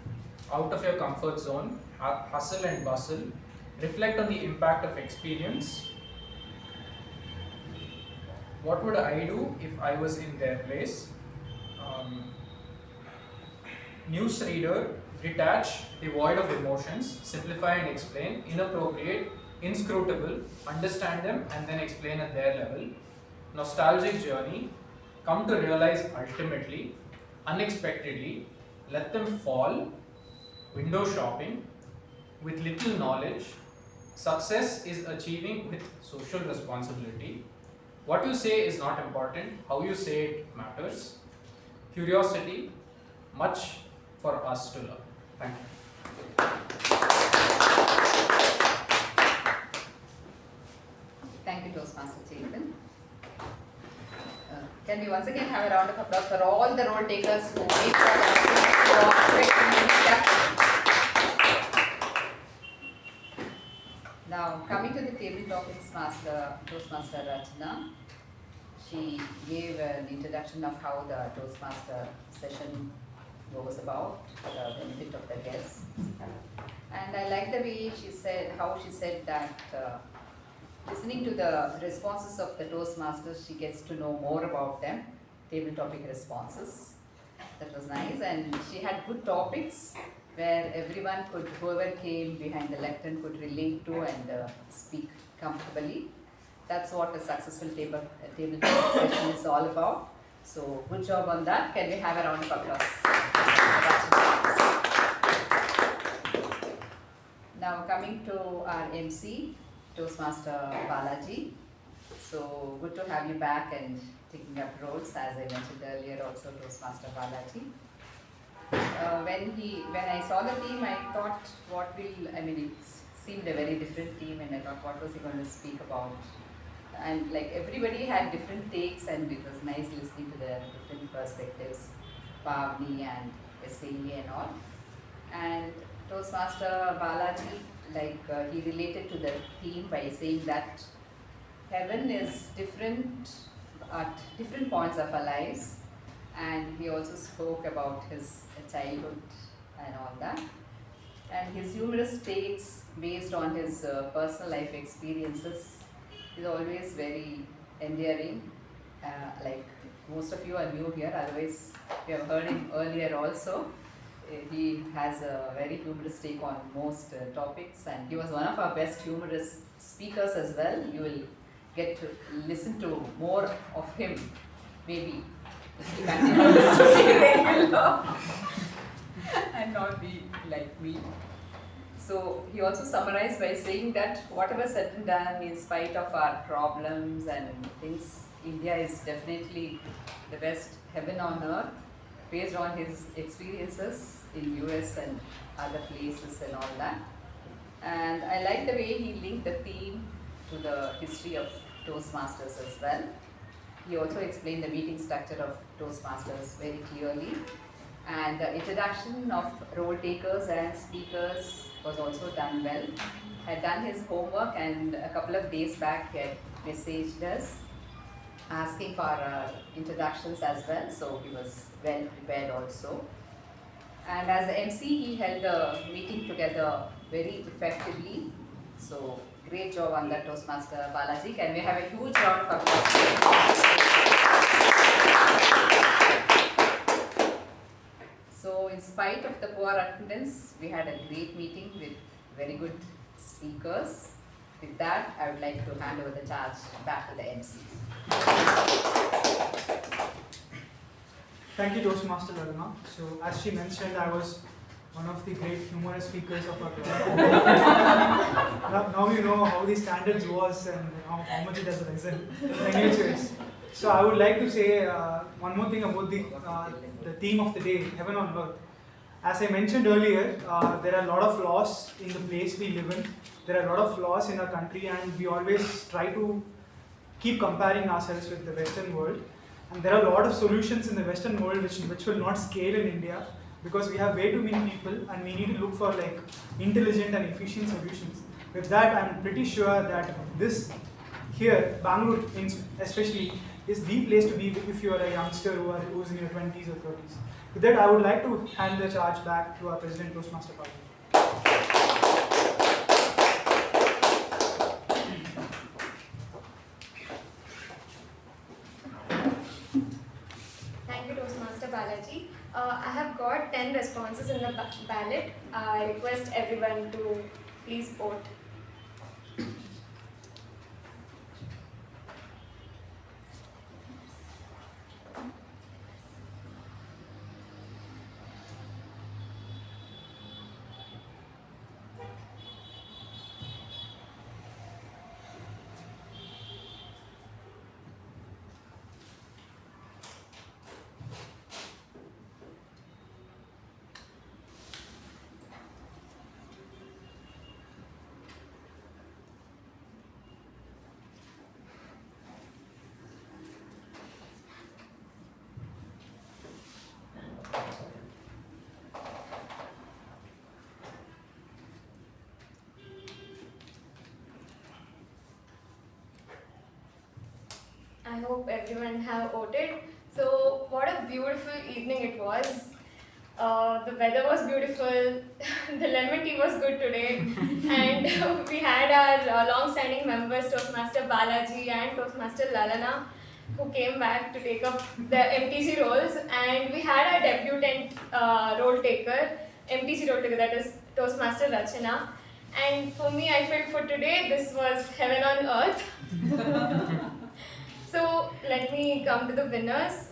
out of your comfort zone. Hustle and bustle. Reflect on the impact of experience. What would I do if I was in their place? Newsreader, detach, devoid of emotions, simplify and explain, inappropriate, inscrutable, understand them and then explain at their level. Nostalgic journey, come to realize ultimately, unexpectedly, let them fall, window shopping, with little knowledge, success is achieving with social responsibility. What you say is not important, how you say it matters. Curiosity, much for us to learn. Thank you. Thank you, Toastmaster Chetan. Can we once again have a round of applause for all the role takers who made Now, coming to the table topics master, Toastmaster Rachana, she gave an introduction of how the Toastmaster session goes about, the benefit of the guests. And I like the way she said, how she said that listening to the responses of the Toastmasters, she gets to know more about them, table topic responses. That was nice, and she had good topics where everyone could, whoever came behind the lectern could relate to and speak comfortably. That's what a successful table topic session is all about. So good job on that. Can we have a round of applause? Now coming to our MC, Toastmaster Balaji. So good to have you back and taking up roles, as I mentioned earlier, also Toastmaster Balaji. When I saw the team, I thought, it seemed a very different team, and I thought, what was he going to speak about? And like everybody had different takes, and it was nice listening to their different perspectives, Pavani and SAE and all. And Toastmaster Balaji, he related to the theme by saying that heaven is different at different points of our lives, and he also spoke about his childhood and all that. And his humorous takes based on his personal life experiences is always very endearing. Like most of you are new here, otherwise you have heard him earlier also. He has a very humorous take on most topics, and he was one of our best humorous speakers as well. You will get to listen to more of him, maybe, if he continues to be regular and not be like me. So he also summarized by saying that whatever said and done, in spite of our problems and things, India is definitely the best heaven on earth, based on his experiences in US and other places and all that. And I like the way he linked the theme to the history of Toastmasters as well. He also explained the meeting structure of Toastmasters very clearly. And the introduction of role takers and speakers was also done well. Had done his homework, and a couple of days back he had messaged us asking for introductions as well, so he was well prepared also. And as the MC, he held the meeting together very effectively. So great job on that, Toastmaster Balaji. Can we have a huge round of applause? So in spite of the poor attendance, we had a great meeting with very good speakers. With that, I would like to hand over the charge back to the MC. Thank you, Toastmaster Lalana. So, as she mentioned, I was one of the great humorous speakers of our club. Now you know how the standards was and how much it has risen. Anyways, so I would like to say one more thing about the theme of the day, heaven on earth. As I mentioned earlier, there are a lot of flaws in the place we live in. There are a lot of flaws in our country, and we always try to keep comparing ourselves with the Western world. And there are a lot of solutions in the Western world which will not scale in India, because we have way too many people and we need to look for like intelligent and efficient solutions. With that, I'm pretty sure that this here, Bangalore especially, is the place to be if you are a youngster who's in your 20s or 30s. With that, I would like to hand the charge back to our President Toastmaster Pavani. Thank you, Toastmaster Balaji. I have got 10 responses in the ballot. I request everyone to please vote. I hope everyone have voted. So what a beautiful evening it was. The weather was beautiful, the lemon tea was good today, and we had our long-standing members Toastmaster Balaji and Toastmaster Lalana, who came back to take up the MTG roles, and we had our debutant role taker, MTG role taker, that is Toastmaster Rachana. And for me, I felt for today this was heaven on earth. So let me come to the winners.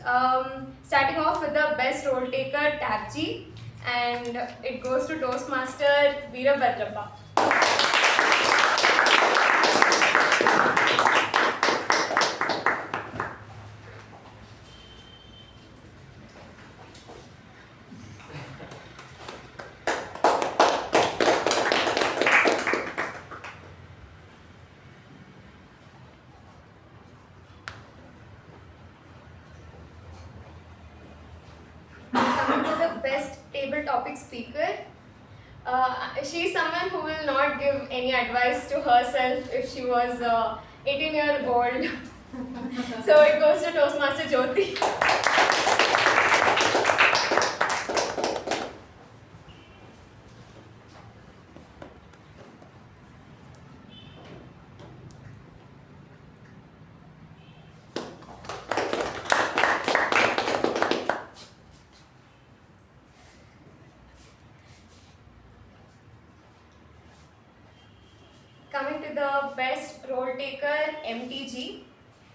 Starting off with the best role taker, TAPG, and it goes to Toastmaster Veerabhadrappa. Best table topic speaker. She's someone who will not give any advice to herself if she was 18-year-old. So it goes to Toastmaster Jyothi. Coming to the best role taker, MTG.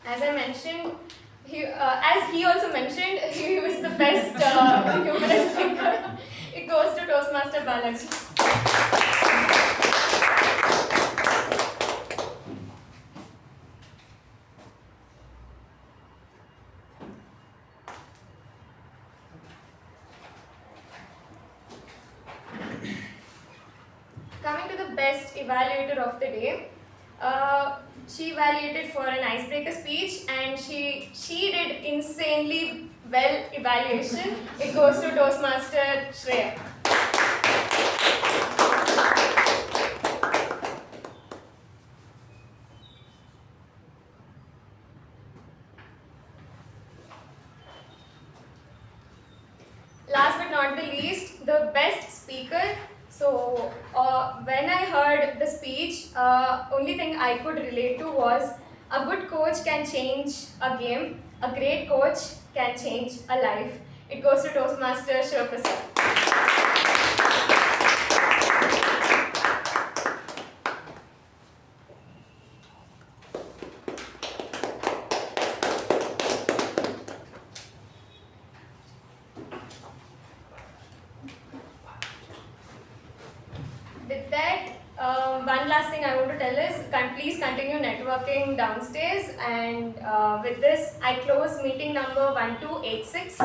As I mentioned, as he also mentioned, he was the best humorous speaker. It goes to Toastmaster Balaji. Coming to the best evaluator of the day, she evaluated for an icebreaker speech and she did insanely well evaluation. It goes to Toastmaster Shreya. Last but not the least, the best speaker. So when I heard the speech, only thing I could relate to was a good coach can change a game, a great coach can change a life. It goes to Toastmaster Shivaprasad. With that, one last thing I want to tell is please continue networking downstairs, and with this I close meeting number 1286.